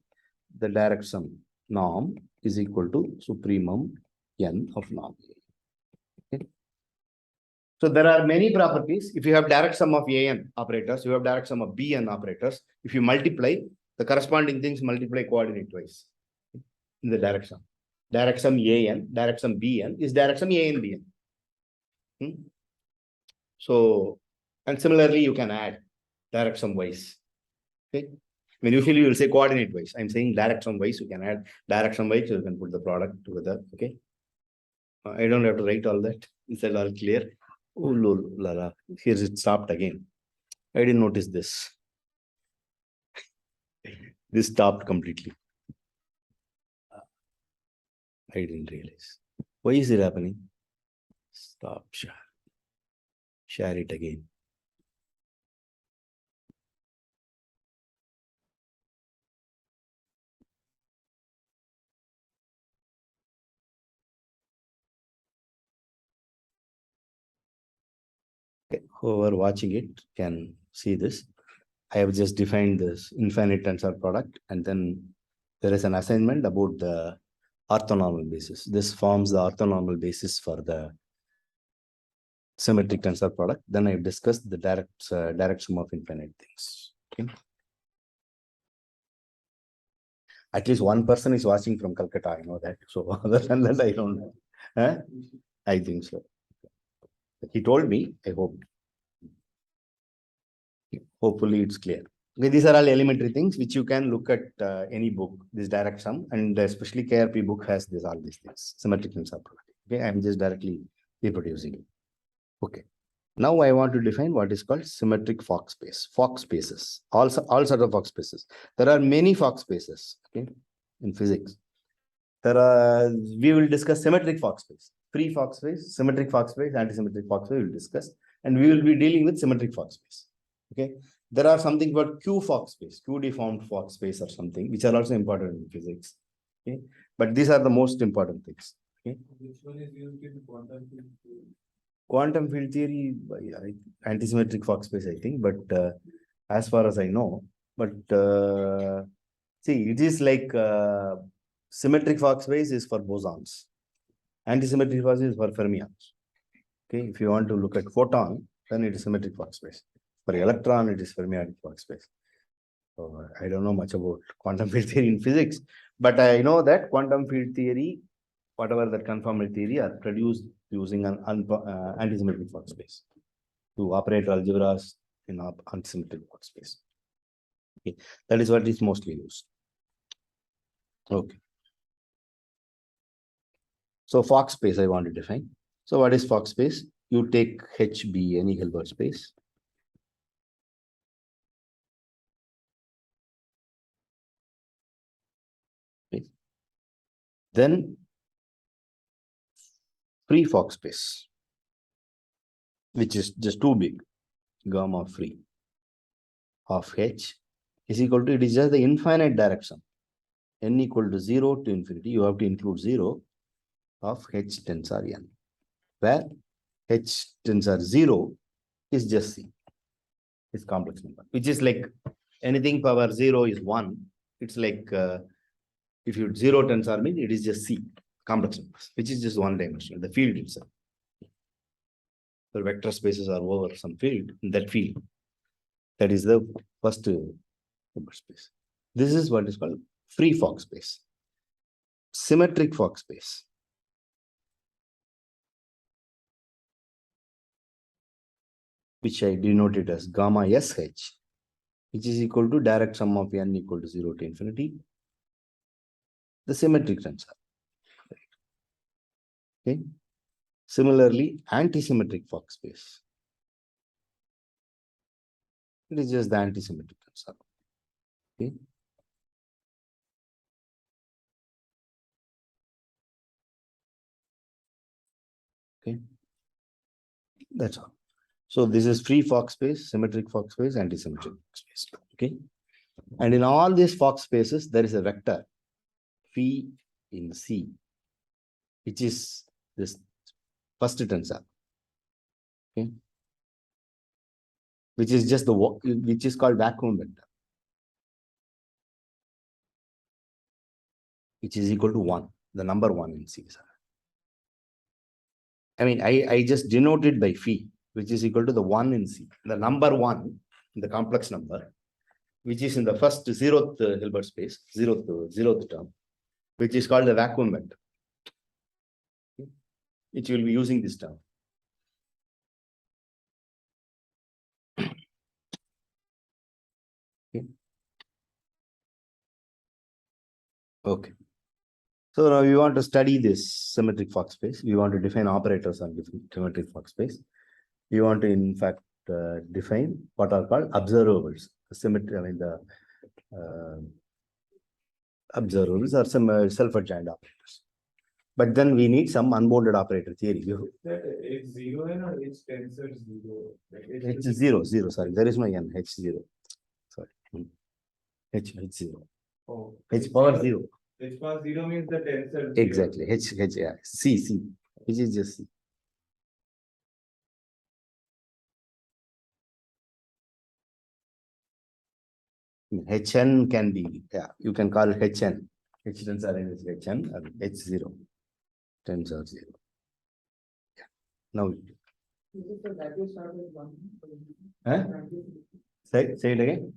Speaker 1: the direct sum norm is equal to supremum n of norm. Okay. So there are many properties. If you have direct sum of an operators, you have direct sum of bn operators. If you multiply, the corresponding things multiply coordinate wise in the direct sum. Direct sum an, direct sum bn is direct sum an bn. So, and similarly, you can add direct sum wise. Okay. Usually you will say coordinate wise. I'm saying direct sum wise, you can add direct sum wise, you can put the product together. Okay. I don't have to write all that. Is that all clear? Oh, lala. Here's it stopped again. I didn't notice this. This stopped completely. I didn't realize. Why is it happening? Stop share. Share it again. Okay. Whoever watching it can see this. I have just defined this infinite tensor product, and then there is an assignment about the orthonormal basis. This forms the orthonormal basis for the symmetric tensor product. Then I've discussed the direct sum of infinite things. Okay. At least one person is watching from Calcutta. I know that. So other than that, I don't know. Huh? I think so. He told me. I hope. Hopefully, it's clear. Okay, these are all elementary things which you can look at any book. This direct sum, and especially KRP book has all these things. Symmetric tensor product. Okay, I'm just directly reproducing it. Okay. Now I want to define what is called symmetric Fock space. Fock spaces. All sorts of Fock spaces. There are many Fock spaces. Okay, in physics. We will discuss symmetric Fock space, free Fock space, symmetric Fock space, anti-symmetric Fock space. We will discuss, and we will be dealing with symmetric Fock space. Okay, there are something called Q Fock space, Q deformed Fock space, or something, which are also important in physics. Okay, but these are the most important things. Okay,
Speaker 2: which one is used in quantum field theory?
Speaker 1: Quantum field theory, anti-symmetric Fock space, I think, but as far as I know, but see, it is like symmetric Fock space is for bosons. Anti-symmetric Fock space is for fermions. Okay, if you want to look at photon, then it is symmetric Fock space. For electron, it is fermionic Fock space. So I don't know much about quantum field theory in physics, but I know that quantum field theory, whatever that conformal theory, are produced using an anti-symmetric Fock space to operate algebras in unsymmetric Fock space. Okay, that is what is mostly used. Okay. So Fock space I want to define. So what is Fock space? You take HB, any Hilbert space. Okay. Then free Fock space, which is just too big, gamma free of H is equal to, it is just the infinite direction. N equal to 0 to infinity, you have to include 0 of H tensor N, where H tensor 0 is just C. It's complex number, which is like anything power 0 is 1. It's like if you 0 tensor means it is just C, complex numbers, which is just one dimensional, the field itself. The vector spaces are over some field, that field. That is the first number space. This is what is called free Fock space. Symmetric Fock space. Which I denoted as gamma SH, which is equal to direct sum of N equal to 0 to infinity. The symmetric tensor. Okay. Similarly, anti-symmetric Fock space. It is just the anti-symmetric tensor. Okay. Okay. That's all. So this is free Fock space, symmetric Fock space, anti-symmetric Fock space. Okay. And in all these Fock spaces, there is a vector phi in C, which is this first tensor. Okay. Which is just the which is called vacuum vector, which is equal to 1, the number 1 in C. I mean, I just denoted by phi, which is equal to the 1 in C, the number 1, the complex number, which is in the first 0th Hilbert space, 0th term, which is called the vacuum vector, which will be using this term. Okay. So now we want to study this symmetric Fock space. We want to define operators on symmetric Fock space. We want to, in fact, define what are called observables. Symmetry, I mean, the observables are some self-adjoint operators. But then we need some unbounded operator theory.
Speaker 2: That H 0 N or H tensor 0?
Speaker 1: H 0, 0, sorry. There is no N, H 0. Sorry. H 0.
Speaker 2: Oh,
Speaker 1: H power 0.
Speaker 2: H power 0 means the tensor 0.
Speaker 1: Exactly. Yeah. C, which is just C. Hn can be, yeah, you can call it Hn. H tensor N is Hn or H0. Tensor 0. Yeah. Now, huh? Say it again.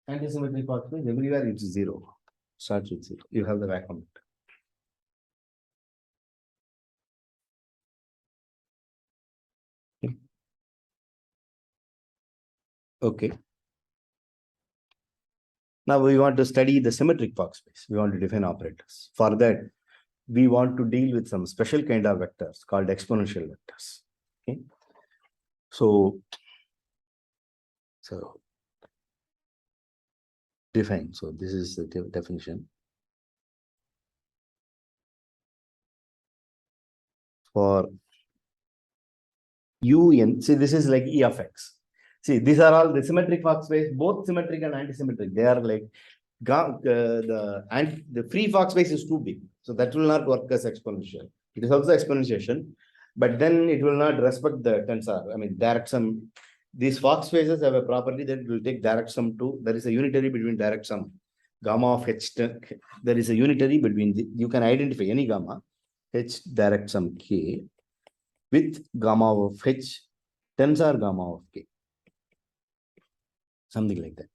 Speaker 1: Anti-symmetric Fock space, everywhere it's 0. Starts with 0. You have the vacuum. Okay. Now we want to study the symmetric Fock space. We want to define operators. For that, we want to deal with some special kind of vectors called exponential vectors. Okay. So define. So this is the definition. For UN, see, this is like E of X. See, these are all the symmetric Fock space, both symmetric and anti-symmetric. They are like the free Fock space is too big, so that will not work as exponential. It is also exponentiation, but then it will not respect the tensor. I mean, direct sum. These Fock spaces have a property that will take direct sum to. There is a unitary between direct sum gamma of h, there is a unitary between you can identify any gamma, h direct sum k with gamma of h tensor gamma of k. Something like that.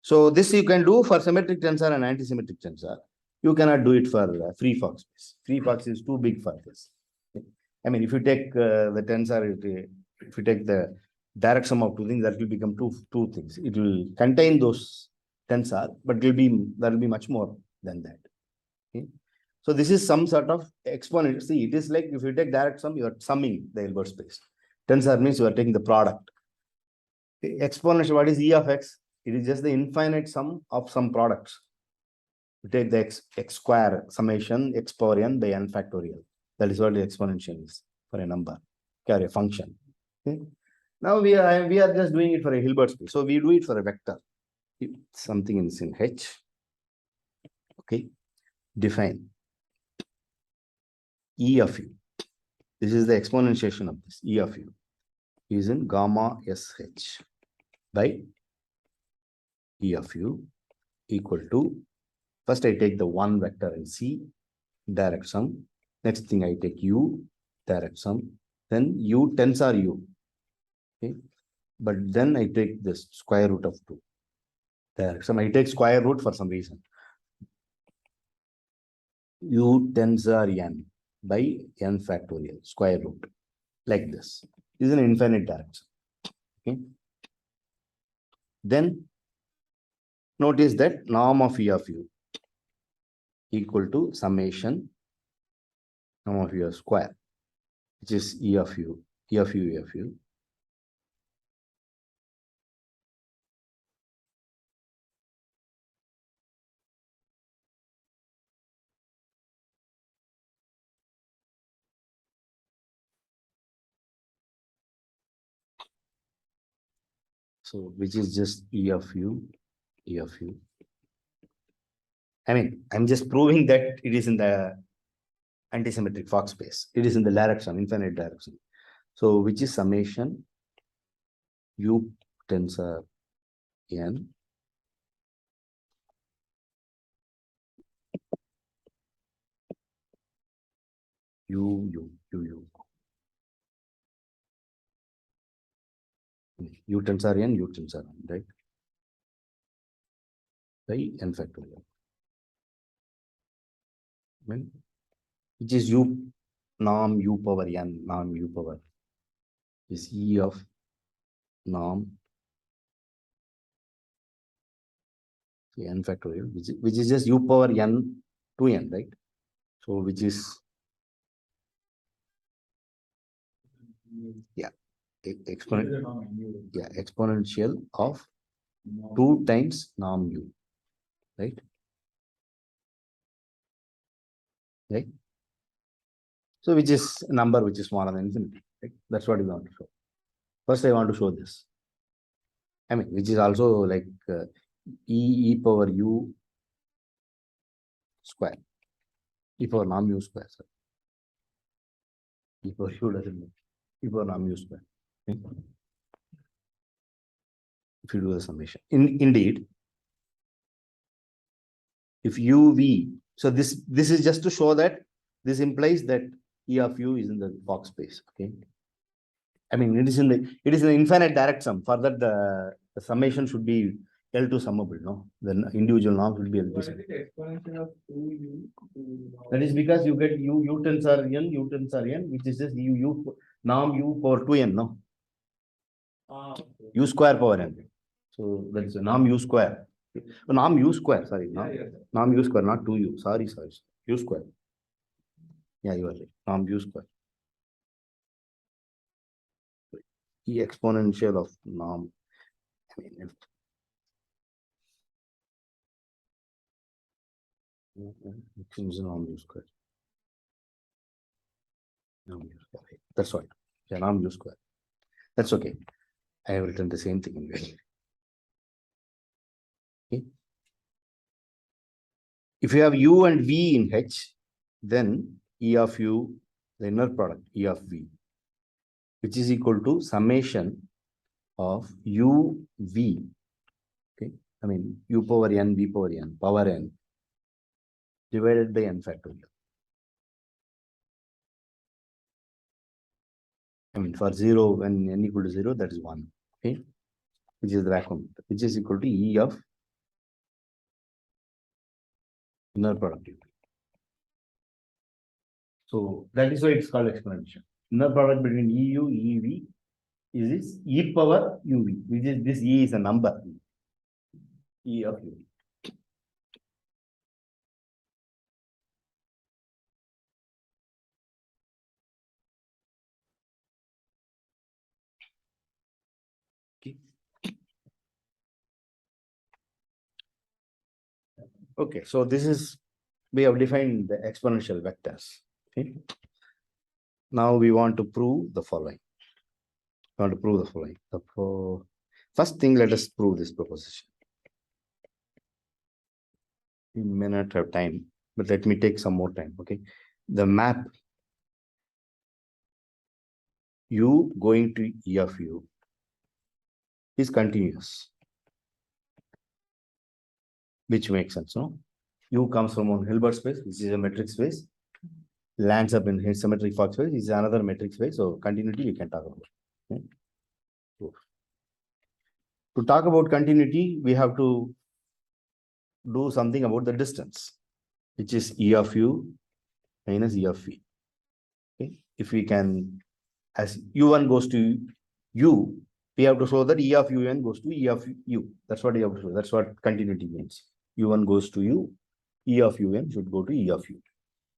Speaker 1: So this you can do for symmetric tensor and anti-symmetric tensor. You cannot do it for free Fock space. Free Fock is too big for this. I mean, if you take the tensor, if you take the direct sum of two things, that will become two things. It will contain those tensor, but there will be much more than that. Okay? So this is some sort of exponent. See, it is like if you take direct sum, you are summing the Hilbert space. Tensor means you are taking the product. Okay? Exponential, what is E of x? It is just the infinite sum of some products. You take the x square summation x power n by n factorial. That is what the exponential is for a number, or a function. Okay? Now we are just doing it for a Hilbert space. So we do it for a vector. If something is in H. Okay. Define E of u. This is the exponentiation of this. E of u is in gamma sh by E of u equal to, first I take the one vector in C, direct sum. Next thing I take u, direct sum. Then u tensor u. Okay. But then I take this square root of 2. Direct sum. I take square root for some reason. U tensor n by n factorial, square root. Like this. This is an infinite direct sum. Okay. Then notice that norm of E of u equal to summation norm of u square, which is E of u, E of u, E of u. So which is just E of u, E of u. I mean, I'm just proving that it is in the anti-symmetric Fock space. It is in the direction, infinite direction. So which is summation u tensor n u tensor n, right? By n factorial. When which is u norm u power n, norm u power is E of norm n factorial, which is just u power n to n, right? So which is exponential of 2 times norm u, right? Right. So which is a number which is smaller than infinity, right? That's what we want to show. First, I want to show this. I mean, which is also like e power u square, e power norm u square. Sorry. E power u doesn't mean e power norm u square. Okay. If you do the summation, indeed, if u v, so this is just to show that this implies that E of u is in the Fock space. Okay. I mean, it is in the infinite direct sum. For that, the summation should be L2 summable, no? The individual norms will be L2 summable.
Speaker 2: Exponential of 2u.
Speaker 1: That is because you get u tensor n, which is just u norm u power 2n, no?
Speaker 2: Okay.
Speaker 1: U square power n. So that is a norm u square. Norm u square, sorry. Norm u square, not 2u. Sorry. U square. Yeah, you are right. Norm u square. E exponential of norm. I mean, norm u square. Norm u square. That's right. Yeah, norm u square. That's okay. I have written the same thing anyway. Okay. If you have u and v in H, then E of u, the inner product, E of v, which is equal to summation of u v. Okay. I mean, u power n, v power n, power n, divided by n factorial. I mean, for 0, when n equal to 0, that is 1, okay, which is the vacuum, which is equal to E of inner product. So that is why it's called exponential. Inner product between EU, EV is this E power UV, which is this E is a number, E of UV. Okay, so this is, we have defined the exponential vectors. Okay. Now we want to prove the following. We want to prove the following. First thing, let us prove this proposition. We may not have time, but let me take some more time. Okay. The map U going to E of U is continuous, which makes sense, no? U comes from a Hilbert space, which is a metric space, lands up in symmetric Fock space, is another metric space. So continuity we can talk about. Okay. To talk about continuity, we have to do something about the distance, which is E of U minus E of V. Okay. If we can, as U1 goes to U, we have to show that E of UN goes to E of U. That's what you have to show. That's what continuity means. U1 goes to U, E of UN should go to E of U.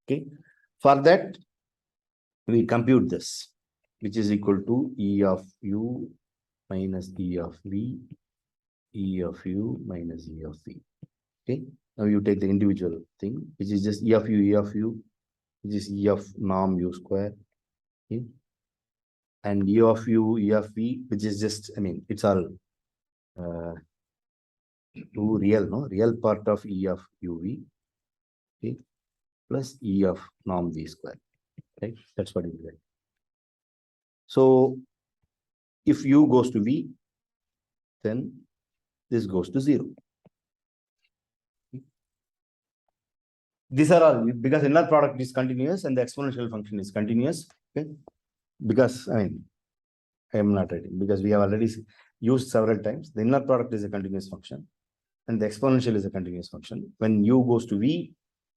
Speaker 1: Okay. For that, we compute this, which is equal to E of U minus E of V, E of U minus E of V. Okay. Now you take the individual thing, which is just E of U, which is E of norm U square. Okay. And E of U, E of V, which is just, I mean, it's all real, no? Real part of E of UV, okay, plus E of norm V square, right? That's what it is. So if U goes to V, then this goes to 0. These are all, because inner product is continuous and the exponential function is continuous, okay? Because, I mean, I am not writing, because we have already used several times. The inner product is a continuous function and the exponential is a continuous function. When U goes to V,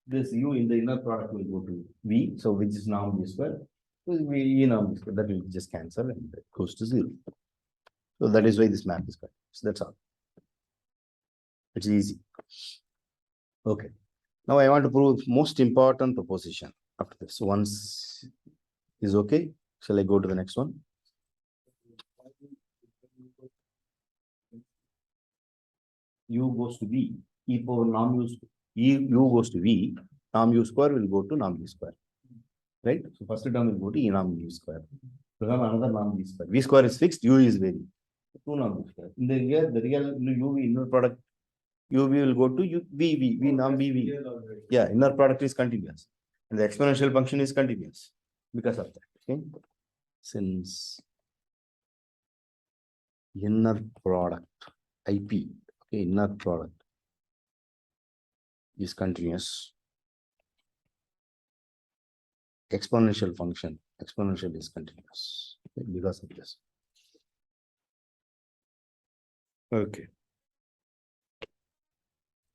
Speaker 1: this U in the inner product will go to V, so which is norm V square. So E norm V square, that will just cancel and it goes to 0. So that is why this map is correct. So that's all. It's easy. Okay. Now I want to prove most important proposition after this. So once is okay, shall I go to the next one? U goes to V, E power norm U, U goes to V, norm U square will go to norm V square. Right? So first term will go to E norm V square. So another norm V square. V square is fixed, U is varying. 2 norm V square. In the real UV inner product, UV will go to V norm VV. Yeah, inner product is continuous. And the exponential function is continuous because of that. Okay. Since inner product IP, okay, inner product is continuous. Exponential function, exponential is continuous, okay, because of this. Okay.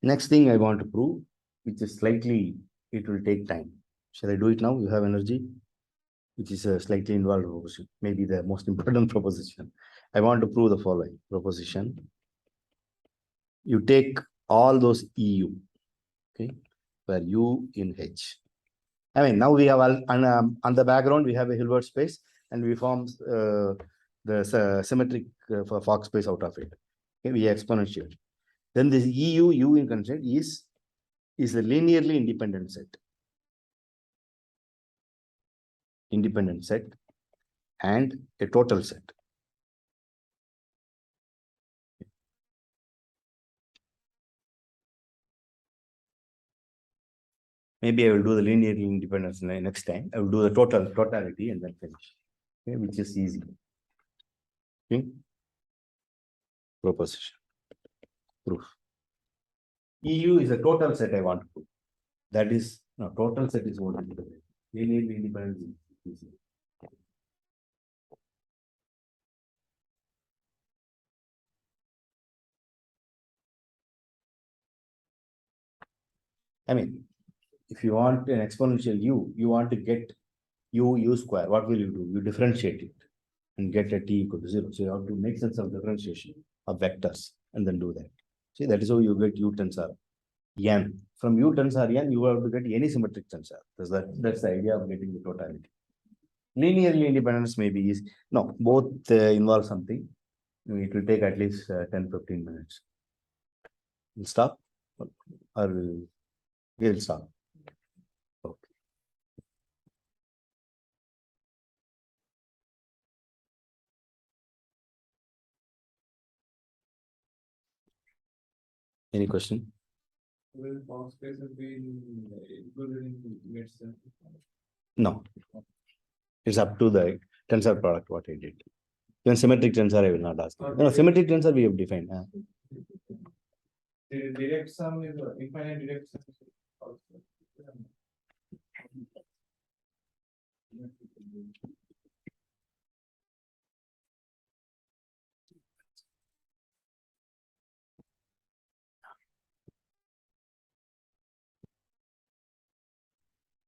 Speaker 1: Next thing I want to prove, which is slightly, it will take time. Shall I do it now? You have energy, which is a slightly involved proposition, maybe the most important proposition. I want to prove the following proposition. You take all those EU, okay, where U in H. I mean, now we have on the background, we have a Hilbert space and we form the symmetric for Fock space out of it. Okay, we exponential. Then this EU, U in constant is a linearly independent set. Independent set and a total set. Maybe I will do the linearly independence next time. I will do the totality and then finish. Okay, which is easy. Okay. Proposition. Proof. EU is a total set I want to put. That is, no, total set is what I need. Linearly independent is easy. I mean, if you want an exponential u, you want to get u square. What will you do? You differentiate it and get a t equal to 0. So you have to make sense of differentiation of vectors and then do that. See, that is how you get u tensor n. From u tensor n, you have to get any symmetric tensor. That's the idea of getting the totality. Linearly independence maybe is, no, both involve something. It will take at least 10-15 minutes. We'll stop or we'll stop. Okay. Any question?
Speaker 2: Will Fock spaces be included in medicine?
Speaker 1: No. It's up to the tensor product what I did. Even symmetric tensor, I will not ask you. No, symmetric tensor we have defined.
Speaker 2: The direct sum is infinite direct sum also.